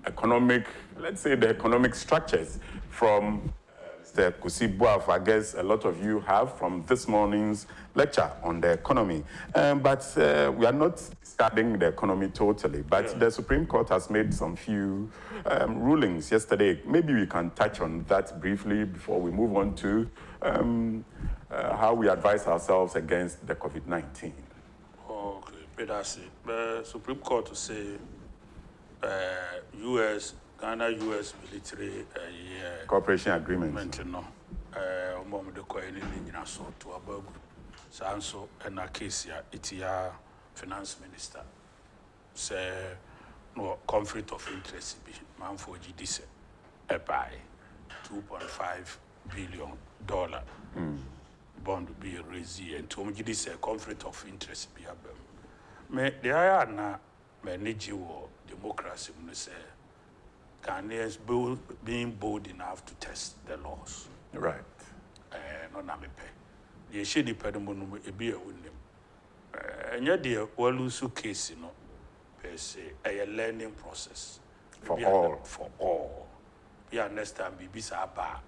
economic, let's say the economic structures from Mr. Kusi Boafo. I guess a lot of you have from this morning's lecture on the economy. But we are not studying the economy totally, but the Supreme Court has made some few rulings yesterday. Maybe we can touch on that briefly before we move on to how we advise ourselves against the COVID-19. Okay, but that's it. The Supreme Court to say Ghana-US military Cooperation agreement. No, mom the coin in so to a bug. Sanso and a case ya itia finance minister say no conflict of interest be man for GDC a buy $2.5 billion bond be raised and to GDC conflict of interest be a Me the na manage war democracy say Ghanaians being bold enough to test the laws. Right. No na me pay. The issue depend on e be a winning. Enya de walusu case no per se a learning process For all. For all. Yeah, next time be sa ba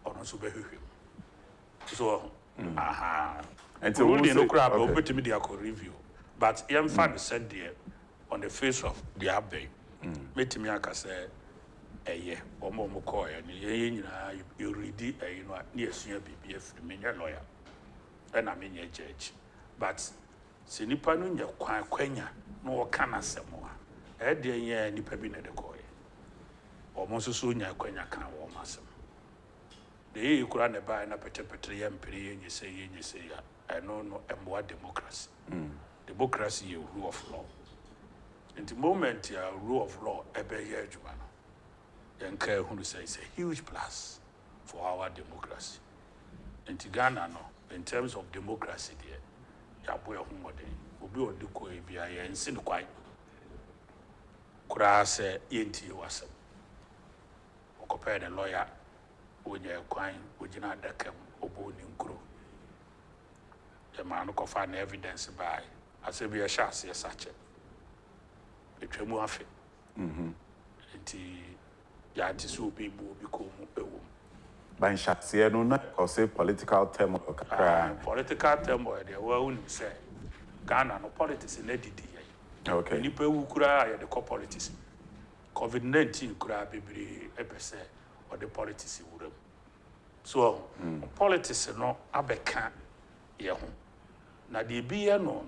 ono so be hwehwem. So and so we no crap obetimi dey review. But yam fan said there on the face of the abbey. Metimi aka say eye omo call ya ye nyina you read you know na esua bibi afiri me lawyer and I'm a judge. But se nipa no nya kwanya no wo kana semo a de ye nipa bi na de call ye omo so nya kwanya kan wo masem de ye kura ne ba na petepetre ye mpere ye nyese ya I know no emwa democracy. Democracy is rule of law. In the moment you rule of law ebe ye adwuma no yenka who say it's a huge plus for our democracy. In Ghana no in terms of democracy there ya boy homode obi odiko e bia ye nsin kwai kura se yenti wasem okopɛ the lawyer onye kwan ogina dakam obo ni nkuro the man ko fa na evidence by ase bi a chance ye sache etwemu afe enti ya nti so obi bu obi ko mu ewo By Shaxia, no, not or say political turmoil. political turmoil there well say Ghana no politics in edidi Okay. nipa wu kura ya the politics COVID-19 kura bebre epese or the politics wuram so politics no abeka ye ho na de bi ye no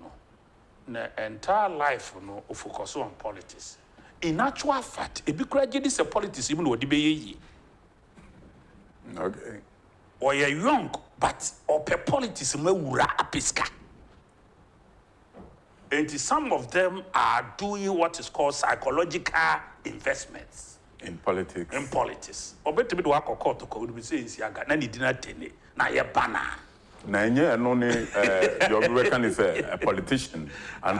na entire life no focus on politics in actual fact e bi kura gidi say politics even no de be ye Okay. or you're young but ope politics mawura apiska. And some of them are doing what is called psychological investments In politics. in politics. Obetimi do akoko to ko be say isiaga na ni dina tene na ye bana. Na enye no ni your reckon is a politician and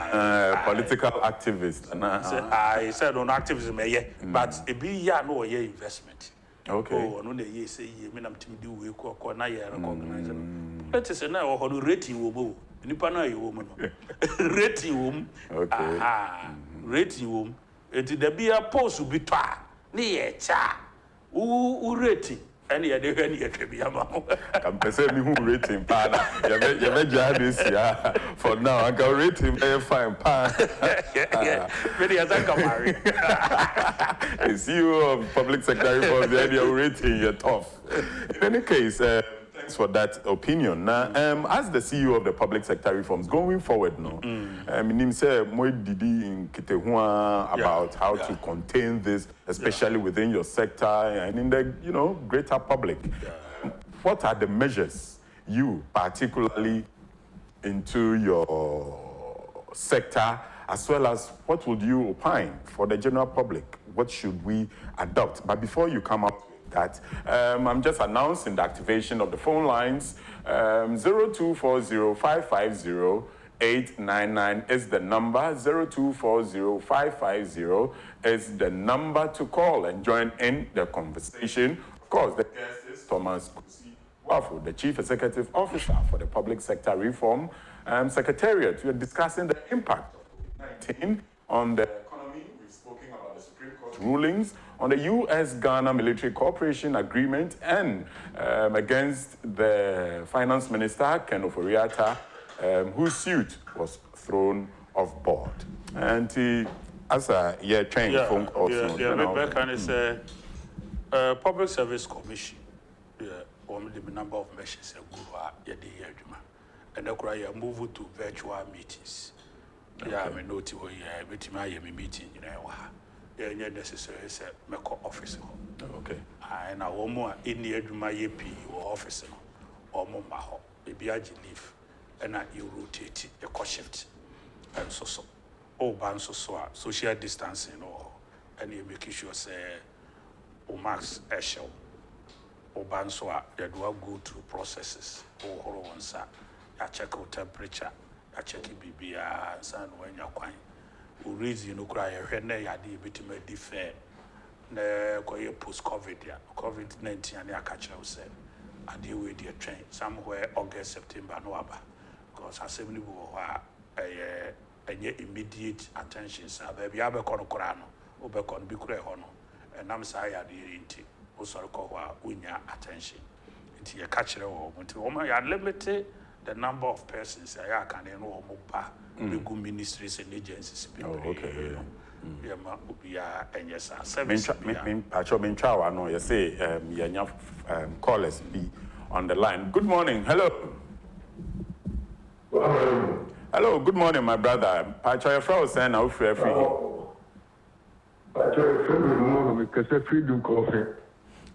political activist. I said on activism but e be ya no ye investment. Okay. Oh, no ye say ye me nam tim di we ko na ye recognize no. Politics na o hono rating wo bo. Nipa na ye wo mo no. Rating wo. Okay. Rating wo. Enti da bia post bi to a ne ye cha. U rating and ye de hwe ne ye twa bia ma ho. Can person me who rating pa na you be this ya for now I can rating very fine pa. Very as I come marry. The CEO of Public Sector Reforms, the rating you're tough. In any case, thanks for that opinion. Now, as the CEO of the Public Sector Reforms, going forward, no, I say more didi in Kitehua about how to contain this, especially within your sector and in the greater public. What are the measures you particularly into your sector, as well as what would you opine for the general public? What should we adopt? But before you come up with that, I'm just announcing the activation of the phone lines. 0240-550-899 is the number. 0240-550 is the number to call and join in the conversation. Of course, the guest is Thomas Kusi, Boafo, the Chief Executive Officer for the Public Sector Reform Secretariat. We are discussing the impact of COVID-19 on the economy. We've spoken about the Supreme Court rulings on the U.S.-Ghana Military Cooperation Agreement and against the Finance Minister, Ken Ofori-Atta, whose suit was thrown off board. And as a trained phone call. Back and it's a Public Service Commission. The number of measures and the move to virtual meetings. Yeah, I mean, no, I meeting, necessary office. Okay. And I more in the my office or more, maybe I leave and you rotate a cost shift and so. Oh, ban so social distancing or and you make sure say max eshel. Obanswa, they do go through processes. Oh, once I check out temperature, I check bibia san when your kwan o reason no cry hwe na ya de betima di fair na koye post covid-19 and aka kire say ade we dey train somewhere August September no aba because assembly wo ha enye immediate attention sa ba bia be kono kora no obekọ no bi kura ho no enam sa ya de yinti o soro ko wa unya attention nti ye ka kire wo nti wo ma ya limit the number of persons ya kan no wo ba begu ministries and agencies people okay yeah ma obia enye sa service me try wa no you say ye callers be on the line. Good morning. Hello. Hello, good morning my brother. Pacho your friend say na free.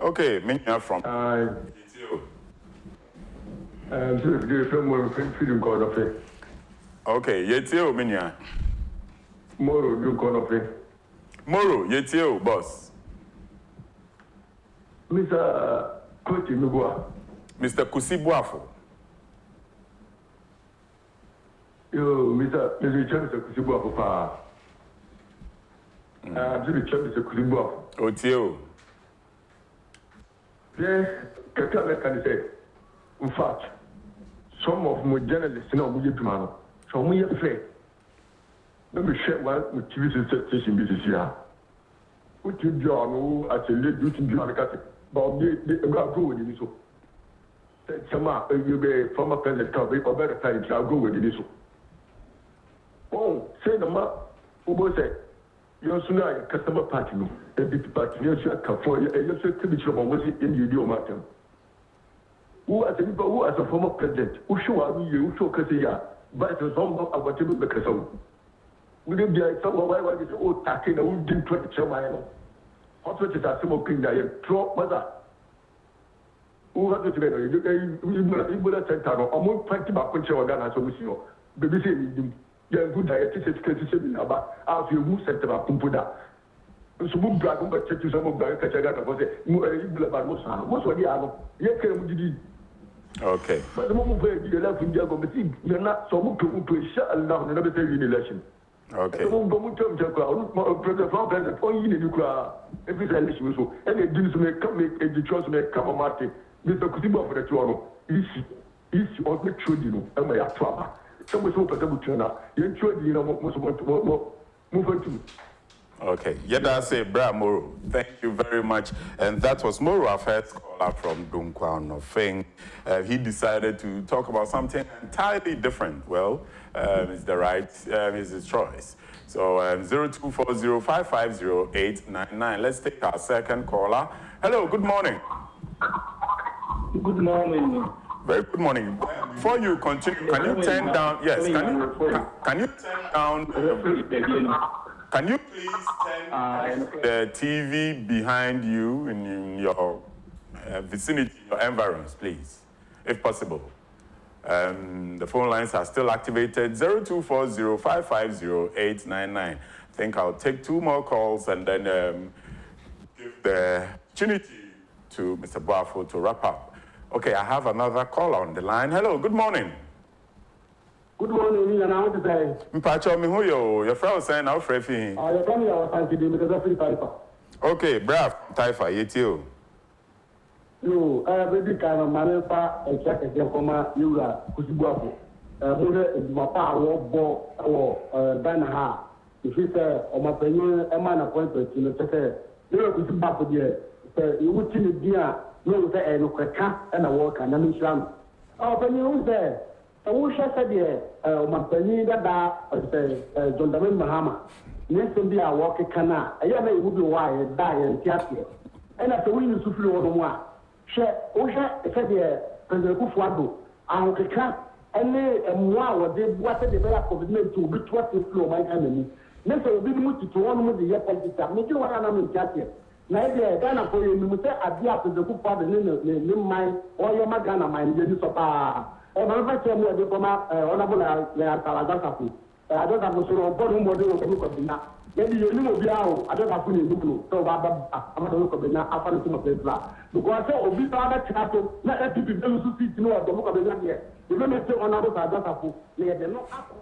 Okay, me from. Okay, yetio minya. Moro do konofe. Moro, yetio boss. Mr. Kusi Mugwa. Mr. Kusi Boafo. Yo, Mr. Kusi Boafo pa. Mr. Kusi Boafo. Otio. Yes, can say. In fact, some of my journalists know we get to man. So we are fair. Let me share one with TV station business here. What you do, I say, let you do the but they go with this. Some you be former president of or better time, I'll go with this. Oh, say the man who say, you're soon a customer party, a big party, you're for you're so to be sure what was in the idiom matter. Who as a former president, who show you, show Kasia, but it's some of what you look at some. We didn't be some why was all taking a wood didn't try to show my own. What was it as some opinion? I drop mother. Who has to be you would have sent out almost 20 back when she was done as a mission. Baby said, you're good dietitian, criticism about how you move center of Pumpuda. So, move dragon, but check to some of the Kachagata was it. Most of the other. Yes, okay. But the moment where you left in Jago, you're not so much to shut along another in election. Okay. President, only in the every election so, and the deals may come make a choice may come on Martin. Mr. Kusiba for the Toronto. Is or make sure you know, and my trauma. Someone so turn you're sure you know most want to move on to. Okay, Yeda say Bra Moro. Thank you very much. And that was Moro, our first caller from Dunkwan of Feng. He decided to talk about something entirely different. Well, it's the right, it's his choice. So 0240550899. Let's take our second caller. Hello, good morning. Good morning. Very good morning. Before you continue, can you turn down? Yes, can you turn down? Can you please turn the TV behind you in your vicinity, your environs, please, if possible? The phone lines are still activated, 0240550899. I think I'll take two more calls and then give the opportunity to Mr. Boafo to wrap up. Okay, I have another caller on the line. Hello, good morning. Good morning, and I want to say. Mpacho mi huyo, your friend saying how frefi. Your family was thanking you because of free Taifa. Okay, brave Taifa, yetio. You, baby, kind of manepa, and check again for my you are Kusibuapo. My power or Danaha. If you say, or my penny, a man appointed, you know, say, you're Kusibuapo, dear. You would see the dear, no, say, and a walk and a mission. Oh, when you there. I wish I said, my penny that John David Mahama. Next to be a walking canal. I would be why die and theatre. And after we used to flew on one. Share, Osha said, President Kufuado, and the cat, and moi, they what they develop of the to be what the flow my enemy. Next, I will be moved to one with the year politics. Make you what I'm in theatre. Nadia, Ghana for you, you say, I'd be after the Kufuado in mine, or your Magana mine, you so I'm not saying that honorable I don't have a sort of bottom model of the maybe you know be out I don't have to do so baba amado ko be na afa no to place la because obi ta ba tia to na FPP be lu sit no do ko be na here you know me say onado ka just afu na ye de no akọ.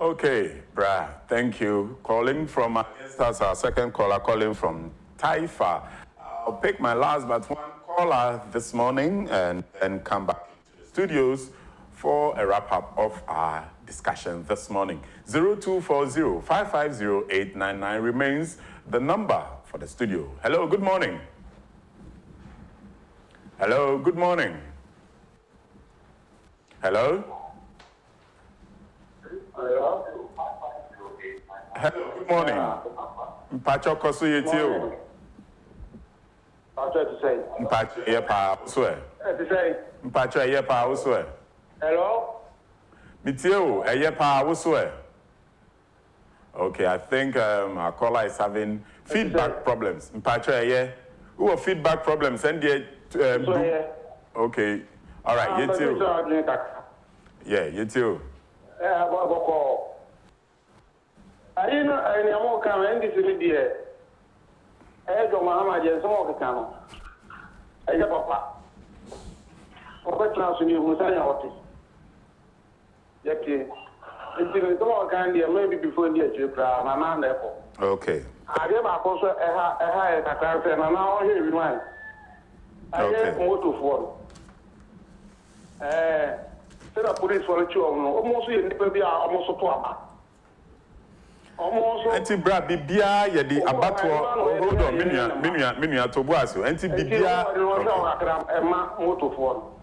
Okay, Bra, thank you. Calling from, I guess that's our second caller, calling from Taifa. I'll pick my last but one caller this morning and then come back into the studios for a wrap-up of our discussion this morning. 0240-550-899 remains the number for the studio. Hello, good morning. Hello, good morning. Hello? Hello, good morning. Mpacho koso yetio. Mpacho to say. Mpacho yepa uswe. To say. Mpacho yepa uswe. Hello? Mitio yepa uswe. Okay, I think our caller is having feedback problems. Mpacho ye. Who have feedback problems? Send the okay. All right, yetio. Yeah, yetio. I am come and this is the edge of Mahama Jensen of the Cano. I have papa. Papa Trans in you, Musanya Otis. Yet, it's in the door candy, maybe before the Jupra, Mamma Airport. Okay. I gave a also a high transfer, and now here we mind. I have motor for. Set up police for the children, almost in the almost a plumber. Enti bra bibia ye di abato hold on minua tobuaso enti bibia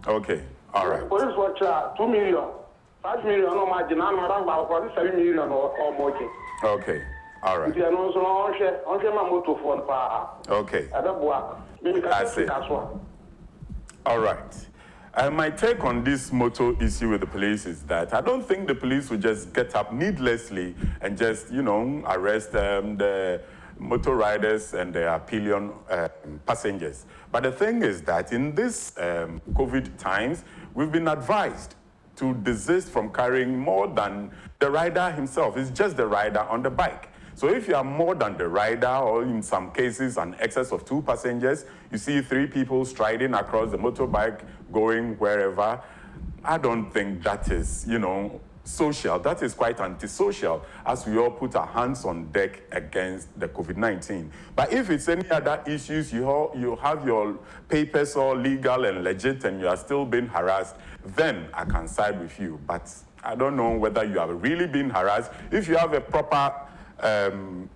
okay all right police watch 2 million 5 million no margin na ran ba for 7 million or more okay all right you know so on share ma motor phone pa okay adaboa me ka see all right. My take on this motor issue with the police is that I don't think the police will just get up needlessly and just, arrest the motor riders and their pillion passengers. But the thing is that in this COVID times, we've been advised to desist from carrying more than the rider himself. It's just the rider on the bike. So if you are more than the rider, or in some cases an excess of 2 passengers, you see 3 people striding across the motorbike going wherever, I don't think that is, social. That is quite antisocial as we all put our hands on deck against the COVID-19. But if it's any other issues, you have your papers all legal and legit and you are still being harassed, then I can side with you. But I don't know whether you have really been harassed. If you have a proper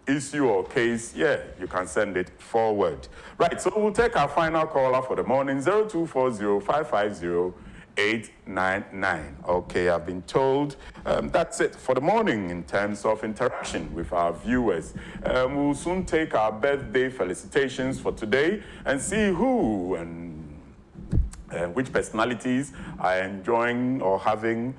issue or case, you can send it forward. Right, so we'll take our final caller for the morning, 0240-550-899. Okay, I've been told that's it for the morning in terms of interaction with our viewers. We'll soon take our birthday felicitations for today and see who and which personalities are enjoying or having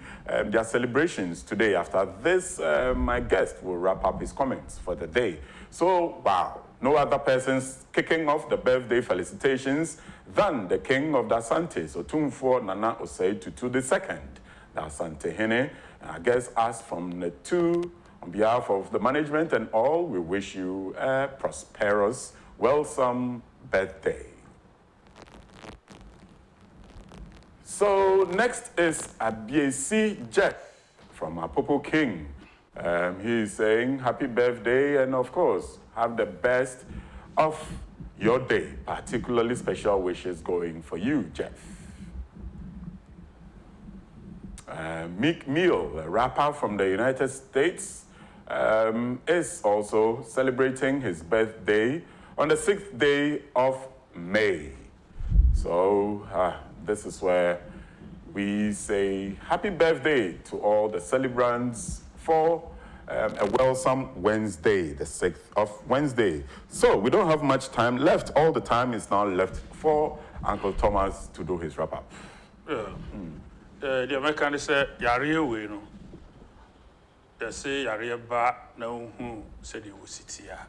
their celebrations today. After this, my guest will wrap up his comments for the day. So, wow, no other persons kicking off the birthday felicitations than the king of the Asante, Otumfuo Nana Osei Tutu II, the Asante Hene. I guess us from the two, on behalf of the management and all, we wish you a prosperous, wholesome birthday. So next is Abiesi Jeff from Apopo King. He is saying happy birthday and of course have the best of your day. Particularly special wishes going for you, Jeff. Meek Mill, a rapper from the United States, is also celebrating his birthday on the 6th day of May. So this is where we say happy birthday to all the celebrants for a wholesome Wednesday, the 6th of Wednesday. So we don't have much time left. All the time is now left for Uncle Thomas to do his wrap-up. The American say, Yari, we know. They say, Yari, ba, no, who said you will sit here.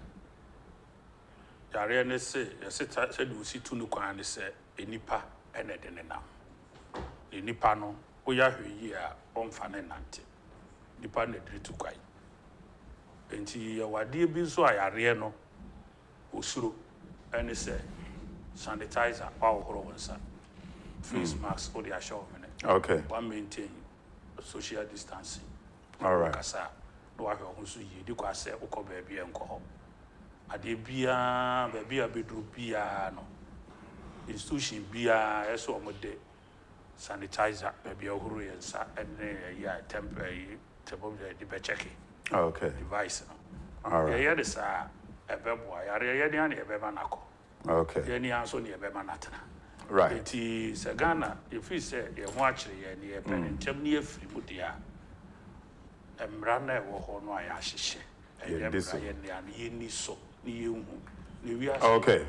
Yari, and they say, said you see two Nukan, they say, a nipa, and a denena. The Nipano, we are here on Fanenante. Nipan, the Tukai. Enti yawadeɛ bi nso a yareɛ no osuro ɛne sɛ sanitizer wahohoro wo nsa face mask wode ahyɛ wo mene Okay. one maintain social distancing All right. kasa na wahwɛ wo ho so yie di kɔ asɛ wokɔ baabi a nkɔ hɔ adeɛ biara baabi a bɛduru biara no institution biara ɛsɛ ɔmo de sanitizer baabi a wohoro yɛ nsa ɛne ɛyɛ a thermometer de bɛkyɛke Okay. device no All right. yɛyɛ de saa ɛbɛboa yareɛ yɛde a ne yɛbɛma no akɔ Okay. yɛni a nso ne yɛbɛma no atena Right. nti sɛ Ghana yɛfiri sɛ yɛn ho akyerɛ yɛn ne yɛpɛ ne ntɛm ne yɛfiri mu deɛ a mmara no a ɛwɔ hɔ no a yɛahyehyɛ ɛyɛ Yɛdi so. mmara yɛn nea no yɛnni so ne yɛnhu ne wiase Okay.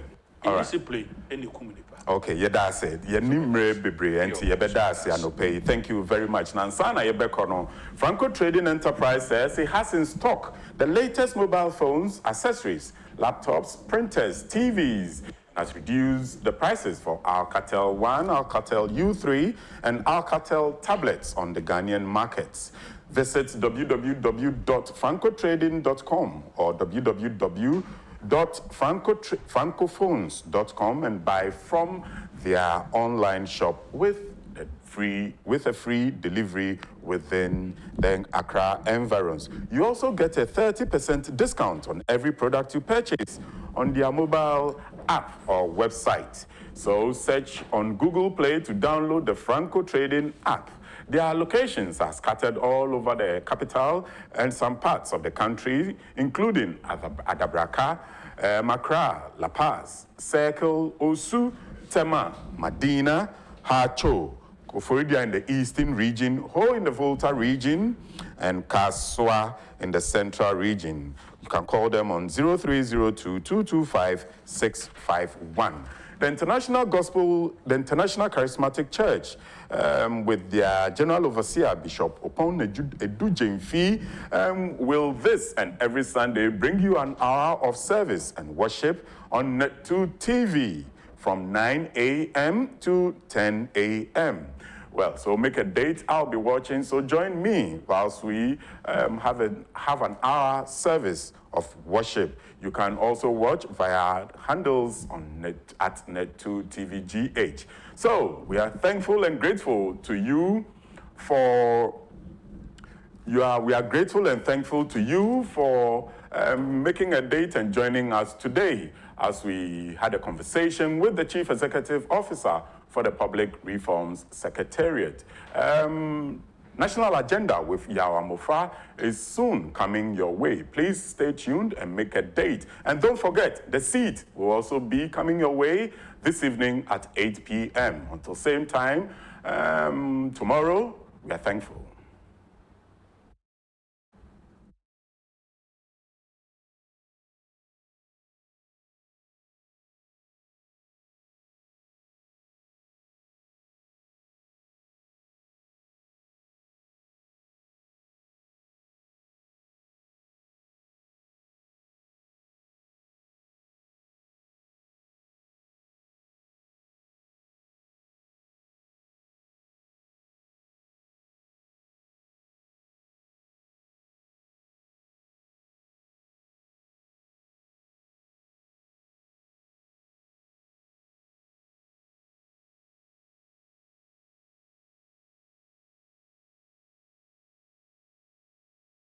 All right. discipline ɛne kum nipa Okay, that's it. Yenimre bebre enti yebedase anope. Thank you very much. Nansana yebekono. Franco Trading Enterprise says it has in stock the latest mobile phones, accessories, laptops, printers, TVs. Has reduced the prices for Alcatel 1, Alcatel U3, and Alcatel tablets on the Ghanaian markets. Visit www.francotrading.com or www.francophones.com and buy from their online shop with a free delivery within the Accra environs. You also get a 30% discount on every product you purchase on their mobile app or website. So search on Google Play to download the Franco Trading app. Their locations are scattered all over the capital and some parts of the country, including Adabraka, Accra, La Paz, Circle, Osu, Tema, Medina, Hacho, Koforidia in the eastern region, Ho in the Volta region, and Kaswa in the central region. You can call them on 0302-225-651. The International Charismatic Church, with their General Overseer, Bishop Opon Edujemfi, will this and every Sunday bring you an hour of service and worship on Net2 TV from 9 a.m. to 10 a.m. Well, so make a date. I'll be watching. So join me whilst we have an hour service of worship. You can also watch via handles on at Net2 TVGH. So we are thankful and grateful to you for. We are grateful and thankful to you for making a date and joining us today as we had a conversation with the Chief Executive Officer for the Public Reforms Secretariat. National Agenda with Yawa Mofra is soon coming your way. Please stay tuned and make a date. And don't forget, the seat will also be coming your way this evening at 8 p.m. Until same time, tomorrow, we are thankful.